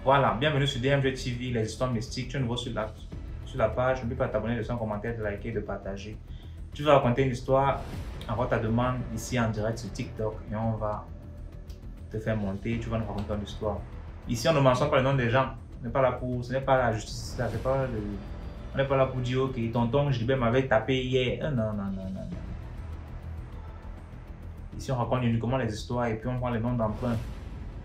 Voilà, bienvenue sur DMG TV, les histoires mystiques. Tu es nouveau sur la page, n'oublie pas de t'abonner, de laisser un commentaire, de liker, de partager. Tu vas raconter une histoire, envoie ta demande ici en direct sur TikTok et on va te faire monter, tu vas nous raconter une histoire. Ici, on ne mentionne pas le nom des gens. On n'est pas là pour, ce n'est pas la justice, on n'est pas là pour dire ok, tonton Gilbert m'avait tapé hier. Non, non, non, non, non. Ici, on raconte uniquement les histoires et puis on prend les noms d'emprunt.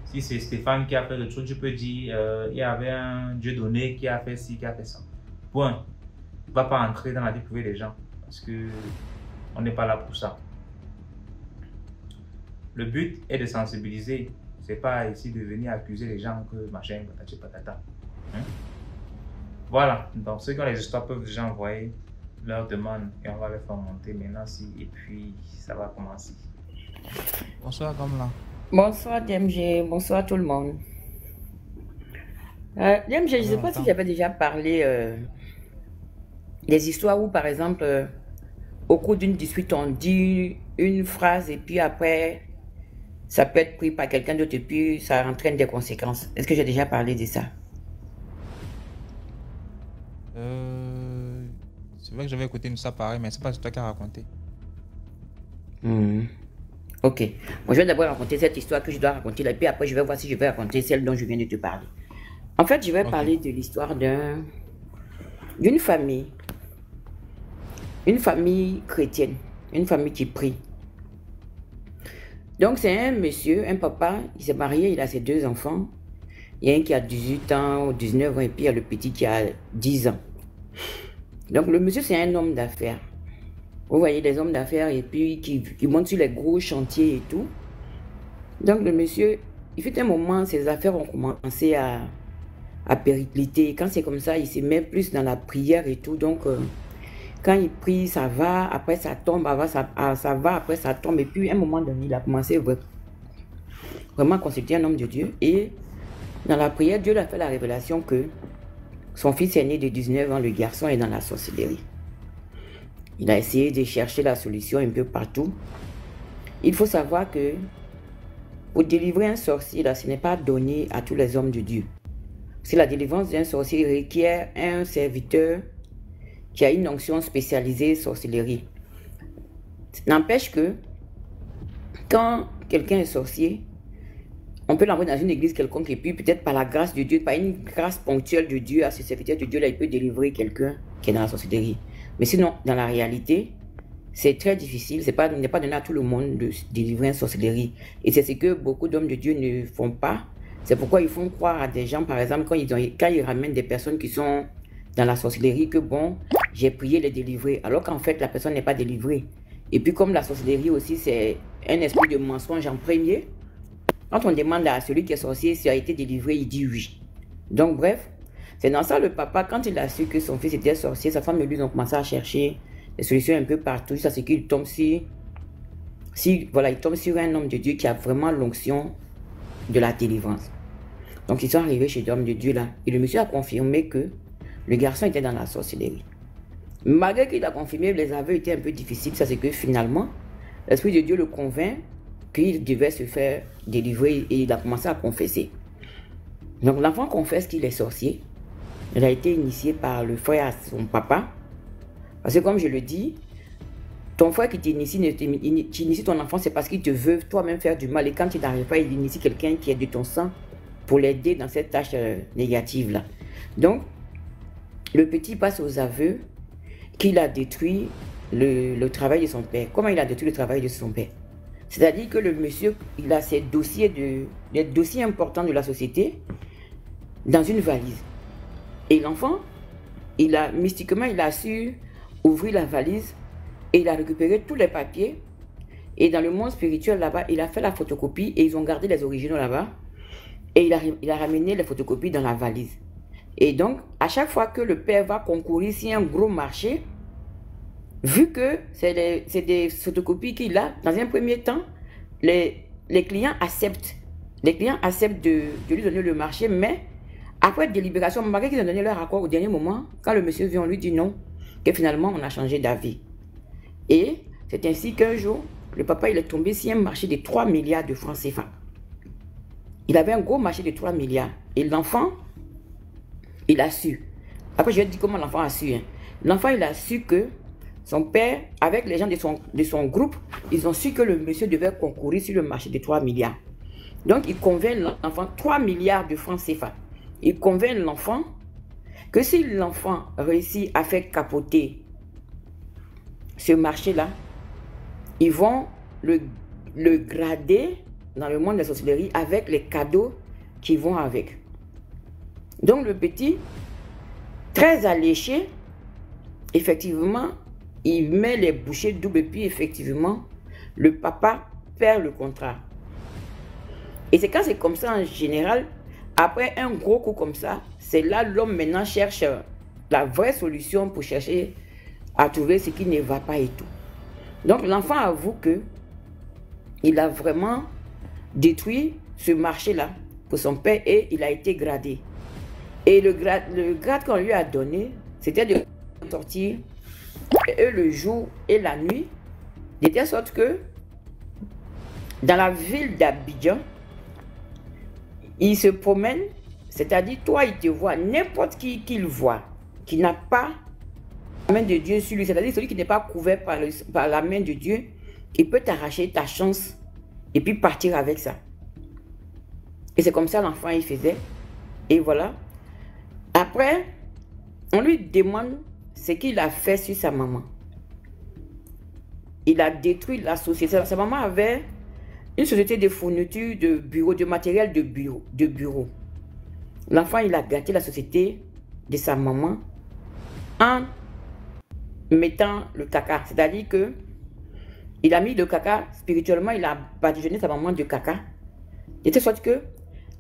Si c'est Stéphane qui a fait le truc, tu peux dire il y avait un Dieu donné qui a fait ci, qui a fait ça. Point. Tu ne vas pas entrer dans la vie privée des gens parce que on n'est pas là pour ça. Le but est de sensibiliser. C'est pas ici de venir accuser les gens que machin, patati patata. Hein? Voilà. Donc ceux qui ont les histoires peuvent déjà envoyer leur demande et on va les faire monter maintenant et puis ça va commencer. Bonsoir Gamla. Bonsoir DMG, bonsoir tout le monde. DMG, je ne sais pas si j'avais déjà parlé des histoires où par exemple au cours d'une dispute on dit une phrase et puis après ça peut être pris par quelqu'un d'autre et puis ça entraîne des conséquences. Est-ce que j'ai déjà parlé de ça? C'est vrai que j'avais écouté une histoire pareille, mais c'est pas toi qui as raconté. Ok. Moi, je vais d'abord raconter cette histoire que je dois raconter, et puis après, je vais voir si je vais raconter celle dont je viens de te parler. En fait, je vais parler de l'histoire d'une famille. Une famille chrétienne. Une famille qui prie. Donc, c'est un monsieur, un papa, il s'est marié, il a ses 2 enfants. Il y a un qui a 18 ans, 19 ans, et puis il y a le petit qui a 10 ans. Donc, le monsieur, c'est un homme d'affaires. Vous voyez des hommes d'affaires et puis qui montent sur les gros chantiers et tout. Donc le monsieur, il fait un moment, ses affaires ont commencé à péricliter. Quand c'est comme ça, il se met plus dans la prière et tout. Donc quand il prie, ça va, après ça tombe, ça va, après ça tombe. Et puis à un moment donné, il a commencé vraiment à constituer un homme de Dieu. Et dans la prière, Dieu lui a fait la révélation que son fils aîné de 19 ans, le garçon, est dans la sorcellerie. Il a essayé de chercher la solution un peu partout. Il faut savoir que pour délivrer un sorcier, là, ce n'est pas donné à tous les hommes de Dieu. Si la délivrance d'un sorcier requiert un serviteur qui a une onction spécialisée sorcellerie. N'empêche que quand quelqu'un est sorcier, on peut l'envoyer dans une église quelconque et puis peut-être par la grâce de Dieu, par une grâce ponctuelle de Dieu à ce serviteur de Dieu, là, il peut délivrer quelqu'un qui est dans la sorcellerie. Mais sinon, dans la réalité, c'est très difficile. Il n'est pas donné à tout le monde de délivrer une sorcellerie. Et c'est ce que beaucoup d'hommes de Dieu ne font pas. C'est pourquoi ils font croire à des gens, par exemple, quand ils ramènent des personnes qui sont dans la sorcellerie, que bon, j'ai prié les délivrer. Alors qu'en fait, la personne n'est pas délivrée. Et puis comme la sorcellerie aussi, c'est un esprit de mensonge en premier. Quand on demande à celui qui est sorcier s'il a été délivré, il dit oui. Donc bref. C'est dans ça le papa, quand il a su que son fils était sorcier, sa femme et lui ont commencé à chercher des solutions un peu partout, jusqu'à ce qu'il tombe il tombe sur un homme de Dieu qui a vraiment l'onction de la délivrance. Donc ils sont arrivés chez l'homme de Dieu là, et le monsieur a confirmé que le garçon était dans la sorcellerie. Malgré qu'il a confirmé, les aveux étaient un peu difficiles, ça c'est que finalement, l'esprit de Dieu le convainc qu'il devait se faire délivrer et il a commencé à confesser. Donc l'enfant confesse qu'il est sorcier. Il a été initié par le frère à son papa. Parce que comme je le dis, ton frère qui t'initie, tu inities ton enfant, c'est parce qu'il te veut toi-même faire du mal. Et quand il n'arrive pas, il initie quelqu'un qui est de ton sang pour l'aider dans cette tâche négative-là. Donc, le petit passe aux aveux qu'il a détruit le travail de son père. Comment il a détruit le travail de son père? C'est-à-dire que le monsieur, il a ses dossiers, les dossiers importants de la société dans une valise. Et l'enfant, mystiquement, il a su ouvrir la valise et il a récupéré tous les papiers. Et dans le monde spirituel là-bas, il a fait la photocopie et ils ont gardé les originaux là-bas. Et il a ramené les photocopies dans la valise. Et donc, à chaque fois que le père va concourir sur un gros marché, vu que c'est des photocopies qu'il a, dans un premier temps, les clients acceptent. Les clients acceptent de lui donner le marché, mais après délibération, malgré qu'ils ont donné leur accord au dernier moment, quand le monsieur vient, on lui dit non, que finalement on a changé d'avis. Et c'est ainsi qu'un jour, le papa, il est tombé sur un marché de 3 milliards de francs CFA. Il avait un gros marché de 3 milliards. Et l'enfant, il a su. Après, je vais te dire comment l'enfant a su. Hein. L'enfant, il a su que son père, avec les gens de son groupe, ils ont su que le monsieur devait concourir sur le marché de 3 milliards. Donc, il convainc l'enfant, 3 milliards de francs CFA. Il convainc l'enfant que si l'enfant réussit à faire capoter ce marché-là, ils vont le grader dans le monde de la sorcellerie avec les cadeaux qui vont avec. Donc, le petit, très alléché, effectivement, il met les bouchées doubles et puis effectivement, le papa perd le contrat. Et c'est quand c'est comme ça en général, après un gros coup comme ça, c'est là l'homme maintenant cherche la vraie solution pour chercher à trouver ce qui ne va pas et tout. Donc l'enfant avoue que il a vraiment détruit ce marché-là pour son père et il a été gradé. Et le grade qu'on lui a donné, c'était de sortir le jour et la nuit, de telle sorte que dans la ville d'Abidjan, il se promène, c'est-à-dire toi il te voit, n'importe qui qu'il voit, qui n'a pas la main de Dieu sur lui, c'est-à-dire celui qui n'est pas couvert par la main de Dieu, il peut t'arracher ta chance et puis partir avec ça. Et c'est comme ça l'enfant il faisait. Et voilà. Après, on lui demande ce qu'il a fait sur sa maman. Il a détruit la société. Sa maman avait une société de fourniture de bureaux, de matériel de bureau. L'enfant, il a gâté la société de sa maman en mettant le caca. C'est-à-dire que il a mis le caca spirituellement, il a badigeonné sa maman de caca. De telle sorte que,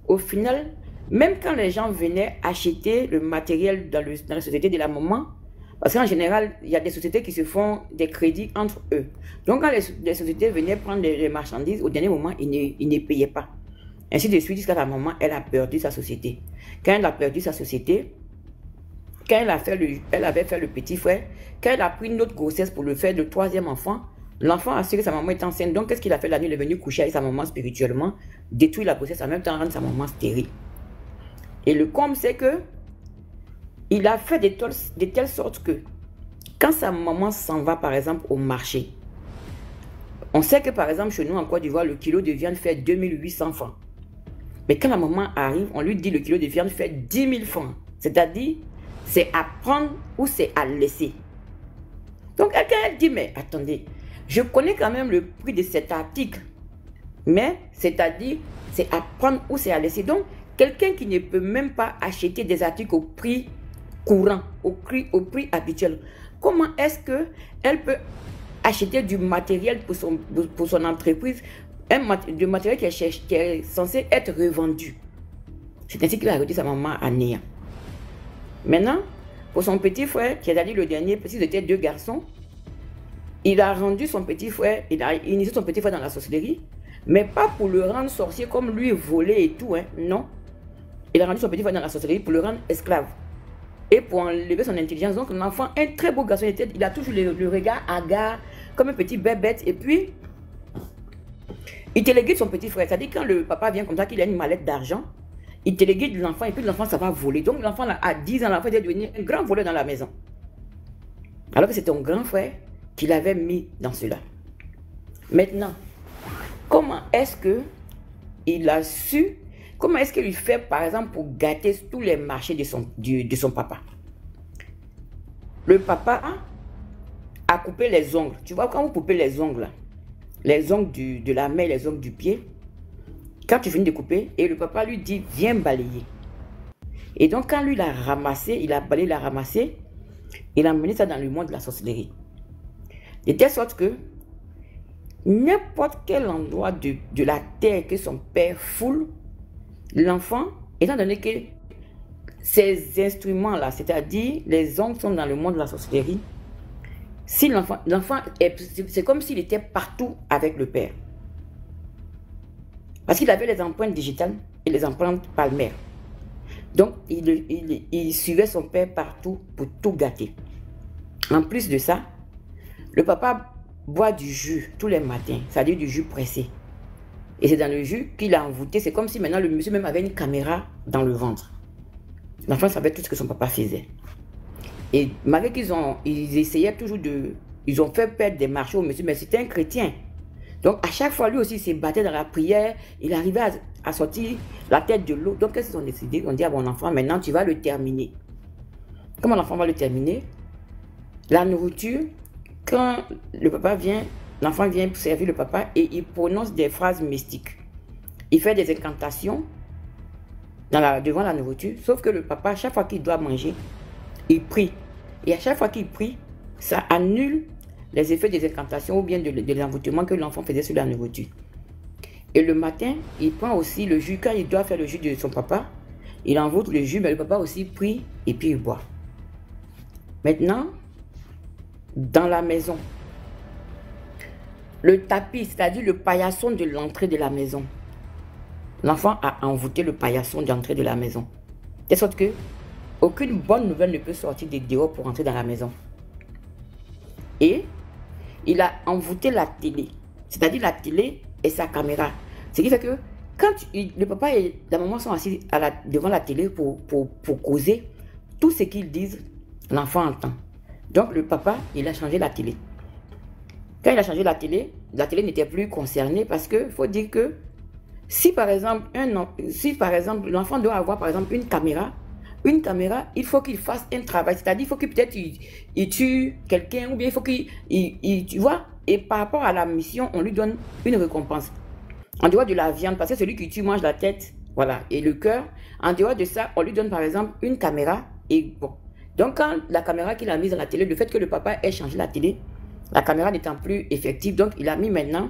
au final, même quand les gens venaient acheter le matériel dans la société de la maman, parce qu'en général, il y a des sociétés qui se font des crédits entre eux. Donc, quand les sociétés venaient prendre les marchandises, au dernier moment, ils ne payaient pas. Ainsi de suite, jusqu'à la maman, elle a perdu sa société. Quand elle a perdu sa société, quand elle avait fait le petit frère, quand elle a pris une autre grossesse pour le faire, le troisième enfant, l'enfant a su que sa maman est enceinte. Donc, qu'est-ce qu'il a fait la nuit? Il est venu coucher avec sa maman spirituellement, détruire la grossesse, en même temps rendre sa maman stérile. Et le comble, c'est que il a fait de telle sorte que quand sa maman s'en va, par exemple, au marché, on sait que, par exemple, chez nous, en Côte d'Ivoire, le kilo de viande fait 2800 francs. Mais quand la maman arrive, on lui dit le kilo de viande fait 10 000 francs. C'est-à-dire, c'est à prendre ou c'est à laisser. Donc, quelqu'un dit, mais attendez, je connais quand même le prix de cet article. Mais, c'est-à-dire, c'est à prendre ou c'est à laisser. Donc, quelqu'un qui ne peut même pas acheter des articles au prix courant, au prix habituel, comment est-ce qu'elle peut acheter du matériel pour son entreprise, du matériel qui est censé être revendu? C'est ainsi qu'il a réduit sa maman à néant. Maintenant, pour son petit frère, qui est le dernier, parce qu'ils étaient deux garçons, il a rendu son petit frère, il a initié son petit frère dans la sorcellerie, mais pas pour le rendre sorcier comme lui voler et tout, hein, non. Il a rendu son petit frère dans la sorcellerie pour le rendre esclave. Et pour enlever son intelligence. Donc l'enfant, un très beau garçon, il a toujours le regard hagard, comme un petit bébête. Et puis, il téléguide son petit frère. C'est-à-dire quand le papa vient comme ça, qu'il a une mallette d'argent, il téléguide l'enfant et puis l'enfant, ça va voler. Donc l'enfant, à 10 ans, l'enfant est devenu un grand voleur dans la maison. Alors que c'était un grand frère qui l'avait mis dans cela. Maintenant, comment est-ce qu'il a su... Comment est-ce qu'il fait, par exemple, pour gâter tous les marchés de son papa? Le papa a coupé les ongles. Tu vois, quand vous coupez les ongles, les ongles de la main, les ongles du pied, quand tu finis de couper, et le papa lui dit, viens balayer. Et donc, quand lui l'a ramassé, il a balayé, il l'a ramassé, il a emmené ça dans le monde de la sorcellerie. De telle sorte que n'importe quel endroit de la terre que son père foule, l'enfant, étant donné que ces instruments-là, c'est-à-dire les ongles sont dans le monde de la sorcellerie, si l'enfant, c'est comme s'il était partout avec le père. Parce qu'il avait les empreintes digitales et les empreintes palmaires. Donc, il suivait son père partout pour tout gâter. En plus de ça, le papa boit du jus tous les matins, c'est-à-dire du jus pressé. Et c'est dans le jus qu'il a envoûté. C'est comme si maintenant le monsieur même avait une caméra dans le ventre. L'enfant savait tout ce que son papa faisait. Et malgré ils essayaient toujours ils ont fait perdre des marchés au monsieur, mais c'était un chrétien. Donc à chaque fois, lui aussi, il se battait dans la prière. Il arrivait à sortir la tête de l'eau. Donc qu'est-ce qu'ils ont décidé? Ils ont dit à mon enfant, maintenant tu vas le terminer. Comment l'enfant va le terminer? La nourriture, quand le papa vient, l'enfant vient servir le papa et il prononce des phrases mystiques. Il fait des incantations devant la nourriture, sauf que le papa, à chaque fois qu'il doit manger, il prie. Et à chaque fois qu'il prie, ça annule les effets des incantations ou bien de l'envoûtement que l'enfant faisait sur la nourriture. Et le matin, il prend aussi le jus. Quand il doit faire le jus de son papa, il envoûte le jus, mais le papa aussi prie et puis il boit. Maintenant, dans la maison, le tapis, c'est-à-dire le paillasson de l'entrée de la maison. L'enfant a envoûté le paillasson d'entrée de la maison. De sorte que aucune bonne nouvelle ne peut sortir des dehors pour entrer dans la maison. Et il a envoûté la télé, c'est-à-dire la télé et sa caméra. Ce qui fait que quand le papa et la maman sont assis devant la télé pour causer, tout ce qu'ils disent, l'enfant entend. Donc le papa, il a changé la télé. Quand il a changé la télé n'était plus concernée parce qu'il faut dire que si par exemple l'enfant doit avoir par exemple une caméra, il faut qu'il fasse un travail, c'est-à-dire il faut qu'il peut-être il tue quelqu'un ou bien il faut tu vois, et par rapport à la mission, on lui donne une récompense. En dehors de la viande, parce que celui qui tue mange la tête, voilà, et le cœur. En dehors de ça, on lui donne par exemple une caméra et bon. Donc quand la caméra qu'il a mise dans la télé, le fait que le papa ait changé la télé, la caméra n'étant plus effective, donc il a mis maintenant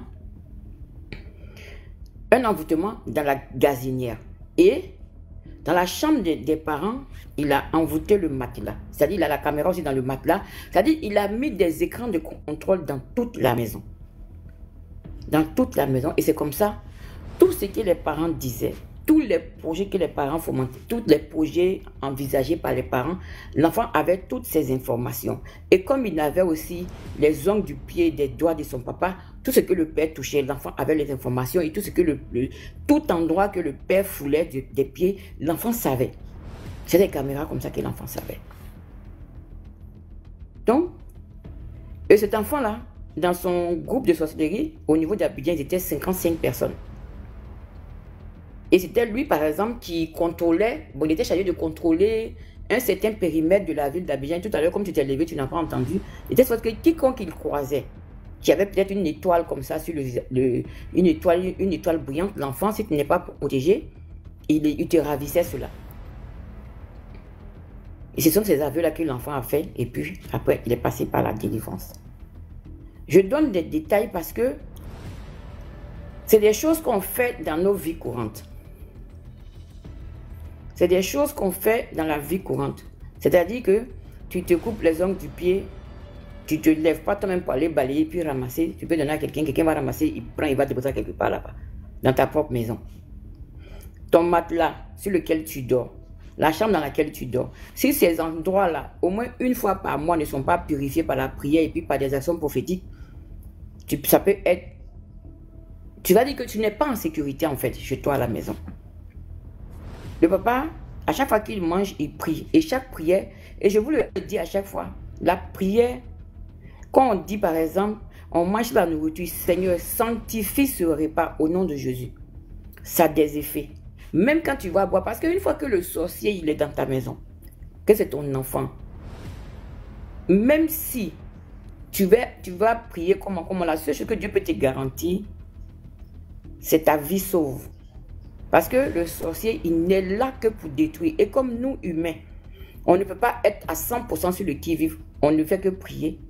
un envoûtement dans la gazinière. Et dans la chambre des parents, il a envoûté le matelas. C'est-à-dire, il a la caméra aussi dans le matelas. C'est-à-dire, il a mis des écrans de contrôle dans toute la maison. Dans toute la maison. Et c'est comme ça, tout ce que les parents disaient, tous les projets que les parents fomentaient, tous les projets envisagés par les parents, l'enfant avait toutes ces informations. Et comme il avait aussi les ongles du pied, des doigts de son papa, tout ce que le père touchait, l'enfant avait les informations et tout ce que tout endroit que le père foulait des pieds, l'enfant savait. C'est des caméras comme ça que l'enfant savait. Donc, et cet enfant-là, dans son groupe de sorcellerie, au niveau d'Abidjan, ils étaient 55 personnes. Et c'était lui, par exemple, qui contrôlait, bon, il était chargé de contrôler un certain périmètre de la ville d'Abidjan. Tout à l'heure, comme tu t'es levé, tu n'as pas entendu. Il était sorte que quiconque il croisait, qui avait peut-être une étoile comme ça, sur une étoile brillante, l'enfant, si tu n'es pas protégé, il te ravissait cela. Et ce sont ces aveux-là que l'enfant a fait, et puis après, il est passé par la délivrance. Je donne des détails parce que c'est des choses qu'on fait dans nos vies courantes. C'est des choses qu'on fait dans la vie courante. C'est-à-dire que tu te coupes les ongles du pied, tu ne te lèves pas toi-même pour aller balayer puis ramasser. Tu peux donner à quelqu'un, quelqu'un va ramasser, il prend, il va déposer quelque part là-bas, dans ta propre maison. Ton matelas sur lequel tu dors, la chambre dans laquelle tu dors. Si ces endroits-là, au moins une fois par mois, ne sont pas purifiés par la prière et puis par des actions prophétiques, ça peut être... Tu vas dire que tu n'es pas en sécurité en fait chez toi à la maison. Le papa, à chaque fois qu'il mange, il prie. Et chaque prière, et je vous le dis à chaque fois, la prière, quand on dit par exemple, on mange la nourriture, Seigneur, sanctifie ce repas au nom de Jésus. Ça a des effets. Même quand tu vas boire, parce qu'une fois que le sorcier, il est dans ta maison, que c'est ton enfant, même si tu vas prier comment la seule chose que Dieu peut te garantir, c'est ta vie sauve. Parce que le sorcier, il n'est là que pour détruire. Et comme nous, humains, on ne peut pas être à 100% sur le qui-vive. On ne fait que prier.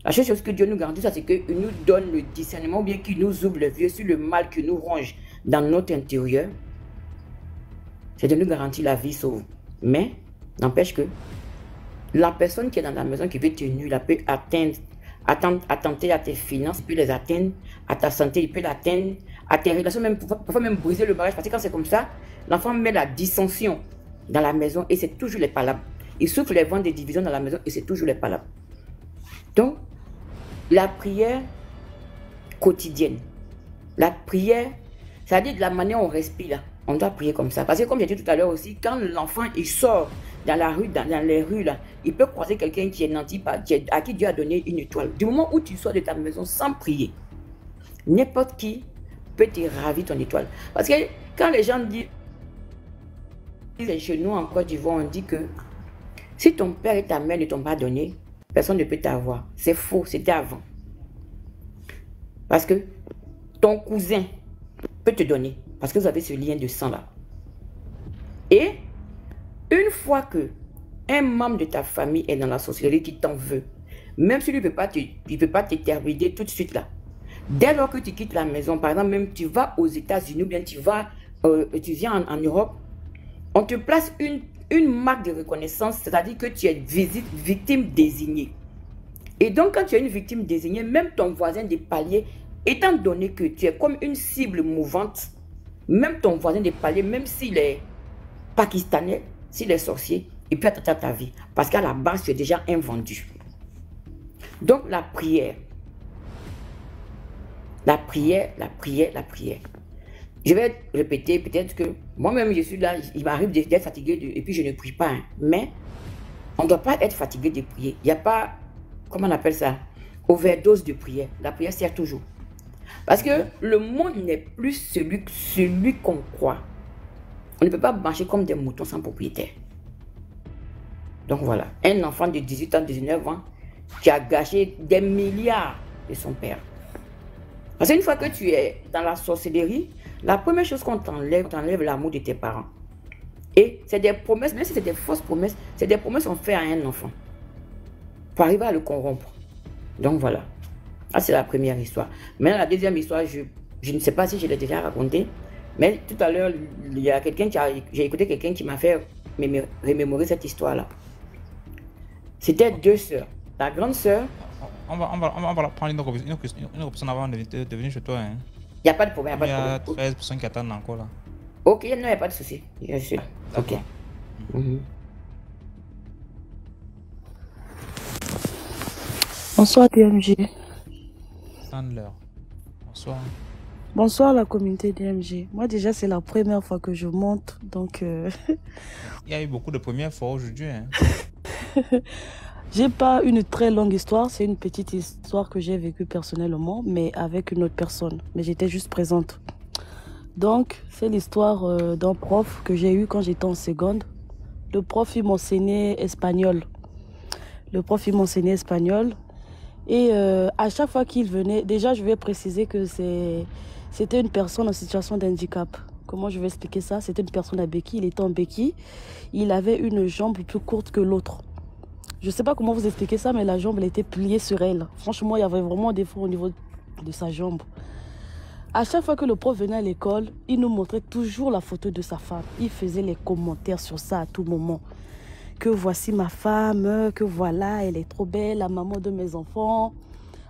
La seule chose que Dieu nous garantit, c'est qu'il nous donne le discernement, ou bien qu'il nous ouvre les yeux sur le mal qui nous ronge dans notre intérieur. C'est de nous garantir la vie sauve. Mais, n'empêche que la personne qui est dans la maison, qui veut te nuire, elle peut attenter à tes finances, peut les atteindre, à ta santé, il peut l'atteindre, à tes relations, même, parfois même briser le mariage. Parce que quand c'est comme ça, l'enfant met la dissension dans la maison et c'est toujours les palabres. Il souffle les vents des divisions dans la maison et c'est toujours les palabres. Donc, la prière quotidienne. La prière, ça dit de la manière dont on respire là. On doit prier comme ça. Parce que comme j'ai dit tout à l'heure aussi, quand l'enfant il sort dans la rue, dans les rues là, il peut croiser quelqu'un qui est nanti, à qui Dieu a donné une étoile. Du moment où tu sors de ta maison sans prier, n'importe qui peut te ravir ton étoile. Parce que quand les gens disent, chez nous en Côte d'Ivoire, on dit que si ton père et ta mère ne t'ont pas donné, personne ne peut t'avoir. C'est faux, c'était avant. Parce que ton cousin peut te donner, parce que vous avez ce lien de sang là. Et une fois que un membre de ta famille est dans la sorcellerie qui t'en veut, même s'il ne peut pas t'éterniser tout de suite là, dès lors que tu quittes la maison, par exemple, même tu vas aux États-Unis ou bien tu viens en Europe, on te place une marque de reconnaissance, c'est-à-dire que tu es victime désignée. Et donc, quand tu es une victime désignée, même ton voisin des paliers, étant donné que tu es comme une cible mouvante, même ton voisin des paliers, même s'il est pakistanais, s'il est sorcier, il peut atteindre ta vie. Parce qu'à la base, tu es déjà invendu. Donc, la prière. La prière, la prière, la prière. Je vais répéter, peut-être que moi-même, je suis là, il m'arrive d'être fatigué et puis je ne prie pas. Hein. Mais on ne doit pas être fatigué de prier. Il n'y a pas, comment on appelle ça, overdose de prière. La prière sert toujours. Parce que le monde n'est plus celui qu'on croit. On ne peut pas marcher comme des moutons sans propriétaire. Donc voilà, un enfant de 18 ans, 19 ans, qui a gâché des milliards de son père. Parce qu'une fois que tu es dans la sorcellerie, la première chose qu'on t'enlève l'amour de tes parents. Et c'est des promesses, même si c'est des fausses promesses, c'est des promesses qu'on fait à un enfant. Pour arriver à le corrompre. Donc voilà. Ça, c'est la première histoire. Maintenant, la deuxième histoire, je ne sais pas si je l'ai déjà racontée. Mais tout à l'heure, il y a quelqu'un j'ai écouté quelqu'un qui m'a fait remémorer cette histoire-là. C'était deux sœurs. La grande sœur... On va la prendre une option avant de venir chez toi. Hein. Il n'y a pas de problème. Il y a 13 personnes qui attendent encore là. Ok, non, il n'y a pas de souci. Je suis là. Ok. Bonsoir DMG. Bonsoir. Bonsoir la communauté DMG. Moi déjà c'est la première fois que je monte, donc... Il y a eu beaucoup de premières fois aujourd'hui. Hein. J'ai pas une très longue histoire, c'est une petite histoire que j'ai vécue personnellement, mais avec une autre personne. Mais j'étais juste présente. Donc, c'est l'histoire d'un prof que j'ai eu quand j'étais en seconde. Le prof, il m'enseignait espagnol. Et à chaque fois qu'il venait, déjà je vais préciser que c'était une personne en situation de handicap. Comment je vais expliquer ça? C'était une personne à béquille, il était en béquille. Il avait une jambe plus courte que l'autre. Je ne sais pas comment vous expliquer ça, mais la jambe, elle était pliée sur elle. Franchement, il y avait vraiment un défaut au niveau de sa jambe. À chaque fois que le prof venait à l'école, il nous montrait toujours la photo de sa femme. Il faisait les commentaires sur ça à tout moment. Que voici ma femme, que voilà, elle est trop belle, la maman de mes enfants.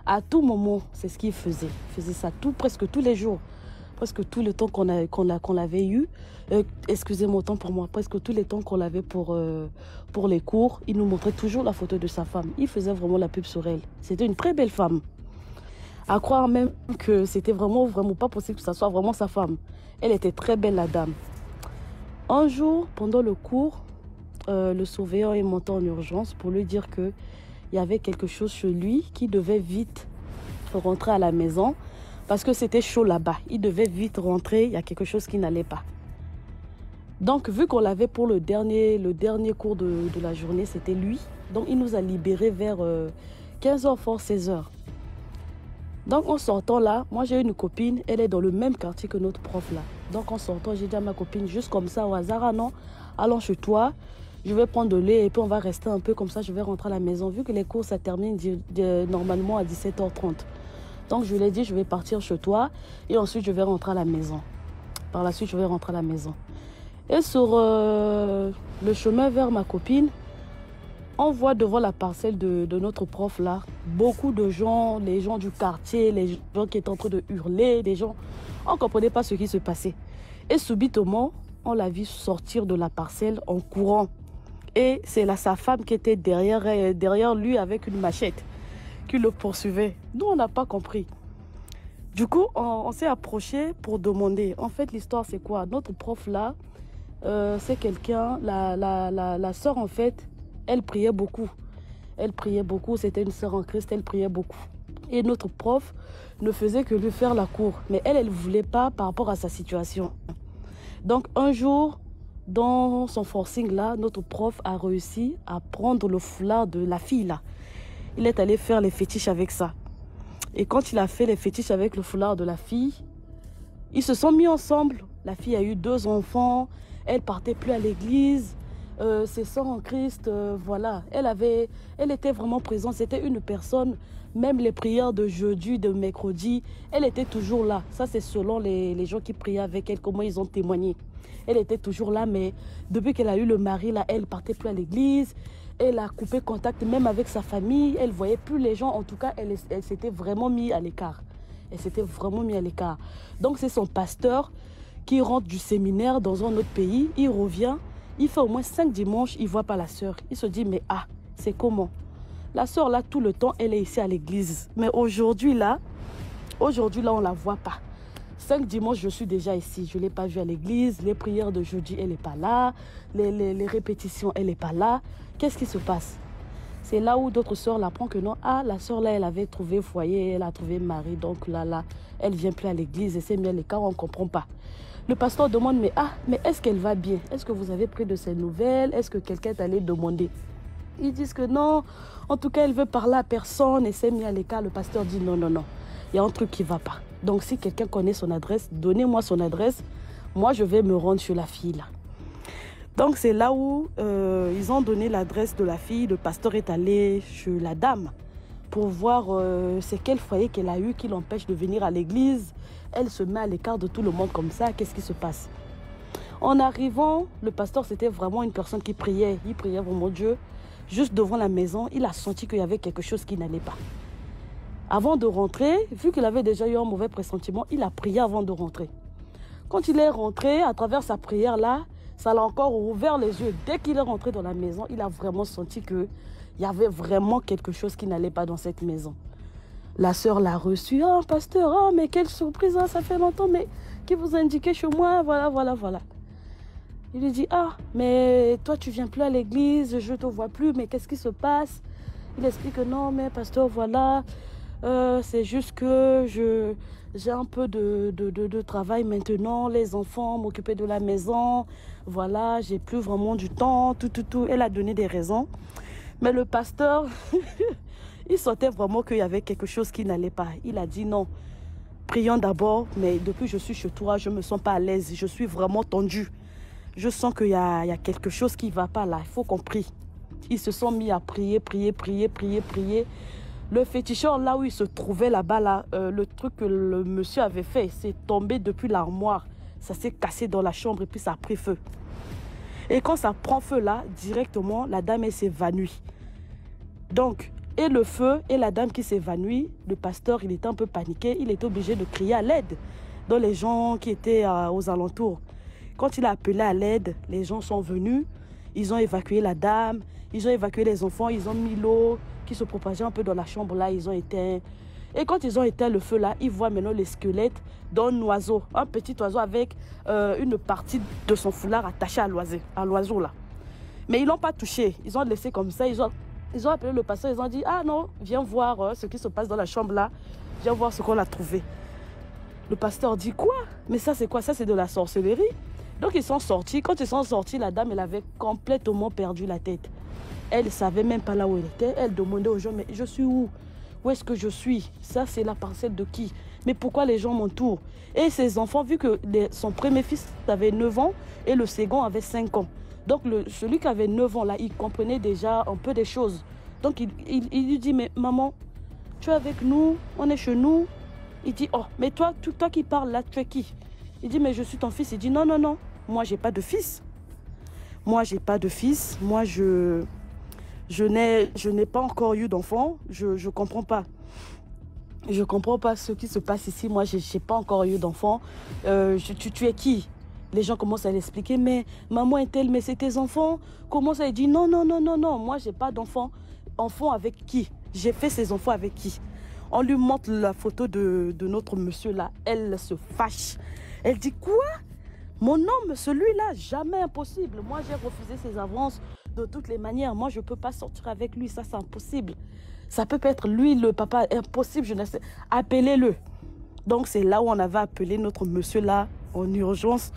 À tout moment, c'est ce qu'il faisait. Il faisait ça presque tous les jours. Presque tout le temps qu'on l'avait eu, excusez-moi autant pour moi, presque tout le temps qu'on l'avait pour les cours, il nous montrait toujours la photo de sa femme. Il faisait vraiment la pub sur elle. C'était une très belle femme. À croire même que c'était vraiment pas possible que ça soit vraiment sa femme. Elle était très belle, la dame. Un jour, pendant le cours, le surveillant est monté en urgence pour lui dire qu'il y avait quelque chose chez lui qui devait vite rentrer à la maison. Parce que c'était chaud là-bas. Il devait vite rentrer. Il y a quelque chose qui n'allait pas. Donc, vu qu'on l'avait pour le dernier cours de la journée, c'était lui. Donc, il nous a libérés vers 15h, fort 16h. Donc, en sortant là, moi, j'ai une copine. Elle est dans le même quartier que notre prof là. Donc, en sortant, j'ai dit à ma copine, juste comme ça, au hasard, ah non, allons chez toi. Je vais prendre de lait et puis on va rester un peu comme ça. Je vais rentrer à la maison. Vu que les cours, ça termine normalement à 17h30. Donc, je lui ai dit, je vais partir chez toi et ensuite, je vais rentrer à la maison. Par la suite, je vais rentrer à la maison. Et sur le chemin vers ma copine, on voit devant la parcelle de notre prof là, beaucoup de gens, les gens du quartier, les gens qui étaient en train de hurler, des gens, on ne comprenait pas ce qui se passait. Et subitement, on l'a vu sortir de la parcelle en courant. Et c'est là sa femme qui était derrière lui avec une machette qui le poursuivait. Nous, on n'a pas compris. Du coup, on s'est approché pour demander. En fait, l'histoire, c'est quoi? Notre prof là, c'est quelqu'un, la sœur, en fait, elle priait beaucoup. Elle priait beaucoup, c'était une sœur en Christ, elle priait beaucoup. Et notre prof ne faisait que lui faire la cour. Mais elle ne voulait pas par rapport à sa situation. Donc, un jour, dans son forcing là, notre prof a réussi à prendre le foulard de la fille là. Il est allé faire les fétiches avec ça. Et quand il a fait les fétiches avec le foulard de la fille, ils se sont mis ensemble. La fille a eu 2 enfants, elle partait plus à l'église, ses sœurs en Christ, voilà. Elle était vraiment présente, c'était une personne, même les prières de jeudi, de mercredi, elle était toujours là. Ça c'est selon les gens qui priaient avec elle, comment ils ont témoigné. Elle était toujours là, mais depuis qu'elle a eu le mari, là, elle partait plus à l'église. Elle a coupé contact même avec sa famille. Elle ne voyait plus les gens. En tout cas, elle s'était vraiment mise à l'écart. Elle s'était vraiment mise à l'écart. Donc, c'est son pasteur qui rentre du séminaire dans un autre pays. Il revient. Il fait au moins 5 dimanches. Il ne voit pas la sœur. Il se dit, mais c'est comment? La sœur, là, tout le temps, elle est ici à l'église. Mais aujourd'hui, là, on ne la voit pas. 5 dimanches, je suis déjà ici. Je ne l'ai pas vue à l'église. Les prières de jeudi, elle n'est pas là. Les répétitions, elle n'est pas là. Qu'est-ce qui se passe? C'est là où d'autres sœurs l'apprennent que non. La sœur là, elle avait trouvé foyer, elle a trouvé mari. Donc là, elle ne vient plus à l'église. Et c'est bien les cas, on ne comprend pas. Le pasteur demande, mais est-ce qu'elle va bien? Est-ce que vous avez pris de ses nouvelles? Est-ce que quelqu'un est allé demander? Ils disent que non. En tout cas, elle veut parler à personne et c'est mis à l'écart. Le pasteur dit non. Il y a un truc qui ne va pas. Donc, si quelqu'un connaît son adresse, donnez-moi son adresse. Moi, je vais me rendre chez la fille là. Donc, c'est là où ils ont donné l'adresse de la fille. Le pasteur est allé chez la dame pour voir c'est quel foyer qu'elle a eu qui l'empêche de venir à l'église. Elle se met à l'écart de tout le monde comme ça. Qu'est-ce qui se passe? En arrivant, le pasteur, c'était vraiment une personne qui priait. Il priait vraiment Dieu. Juste devant la maison, il a senti qu'il y avait quelque chose qui n'allait pas. Avant de rentrer, vu qu'il avait déjà eu un mauvais pressentiment, il a prié avant de rentrer. Quand il est rentré, à travers sa prière là, ça l'a encore ouvert les yeux. Dès qu'il est rentré dans la maison, il a vraiment senti qu'il y avait vraiment quelque chose qui n'allait pas dans cette maison. La sœur l'a reçu. « pasteur, mais quelle surprise, ça fait longtemps, mais qui vous a indiqué chez moi, voilà. » Il lui dit « mais toi tu viens plus à l'église, je ne te vois plus, mais qu'est-ce qui se passe ?» Il explique que « non, mais pasteur, voilà, c'est juste que j'ai un peu de travail maintenant, les enfants, m'occuper de la maison, voilà, j'ai plus vraiment du temps, tout. » Elle a donné des raisons. Mais le pasteur, il sentait vraiment qu'il y avait quelque chose qui n'allait pas. Il a dit non, prions d'abord, mais depuis que je suis chez toi, je ne me sens pas à l'aise, je suis vraiment tendue. Je sens qu'il y a quelque chose qui ne va pas là, il faut qu'on prie. Ils se sont mis à prier. Le féticheur, là où il se trouvait là-bas, là, le truc que le monsieur avait fait, c'est tombé depuis l'armoire. Ça s'est cassé dans la chambre et puis ça a pris feu. Et quand ça prend feu là, directement, la dame elle s'évanouit. Donc, et le feu et la dame qui s'évanouit, le pasteur, il était un peu paniqué. Il était obligé de crier à l'aide dans les gens qui étaient aux alentours. Quand il a appelé à l'aide, les gens sont venus. Ils ont évacué la dame, ils ont évacué les enfants, ils ont mis l'eau qui se propageait un peu dans la chambre là, ils ont éteint. Et quand ils ont éteint le feu là, ils voient maintenant les squelettes d'un oiseau, un petit oiseau avec une partie de son foulard attachée à l'oiseau là. Mais ils ne l'ont pas touché, ils ont laissé comme ça, ils ont appelé le pasteur, ils ont dit « Ah non, viens voir ce qui se passe dans la chambre là, viens voir ce qu'on a trouvé. » Le pasteur dit « Quoi? Mais ça c'est quoi? Ça c'est de la sorcellerie. » Donc ils sont sortis. Quand ils sont sortis, la dame, elle avait complètement perdu la tête. Elle ne savait même pas là où elle était. Elle demandait aux gens, mais je suis où? Où est-ce que je suis? Ça, c'est la parcelle de qui? Mais pourquoi les gens m'entourent? Et ses enfants, vu que son premier fils avait 9 ans et le second avait 5 ans. Donc celui qui avait 9 ans, là, il comprenait déjà un peu des choses. Donc il lui dit, mais maman, tu es avec nous, on est chez nous. Il dit, oh, mais toi qui parles là, tu es qui? Il dit, mais je suis ton fils. Il dit, non, moi, j'ai pas de fils. Moi, je n'ai pas encore eu d'enfant. Je comprends pas. Je comprends pas ce qui se passe ici. Moi, j'ai pas encore eu d'enfant. Tu es qui? Les gens commencent à l'expliquer. Mais maman est telle, mais c'est tes enfants. Comment ça? Il dit, non. Moi, j'ai pas d'enfant. Enfant avec qui? J'ai fait ces enfants avec qui? On lui montre la photo de notre monsieur là. Elle se fâche. Elle dit quoi? Mon homme, celui-là, jamais impossible. Moi, j'ai refusé ses avances de toutes les manières. Moi, je ne peux pas sortir avec lui. Ça, c'est impossible. Ça peut pas être lui, le papa. Impossible, je ne sais. Appelez-le. Donc, c'est là où on avait appelé notre monsieur là en urgence.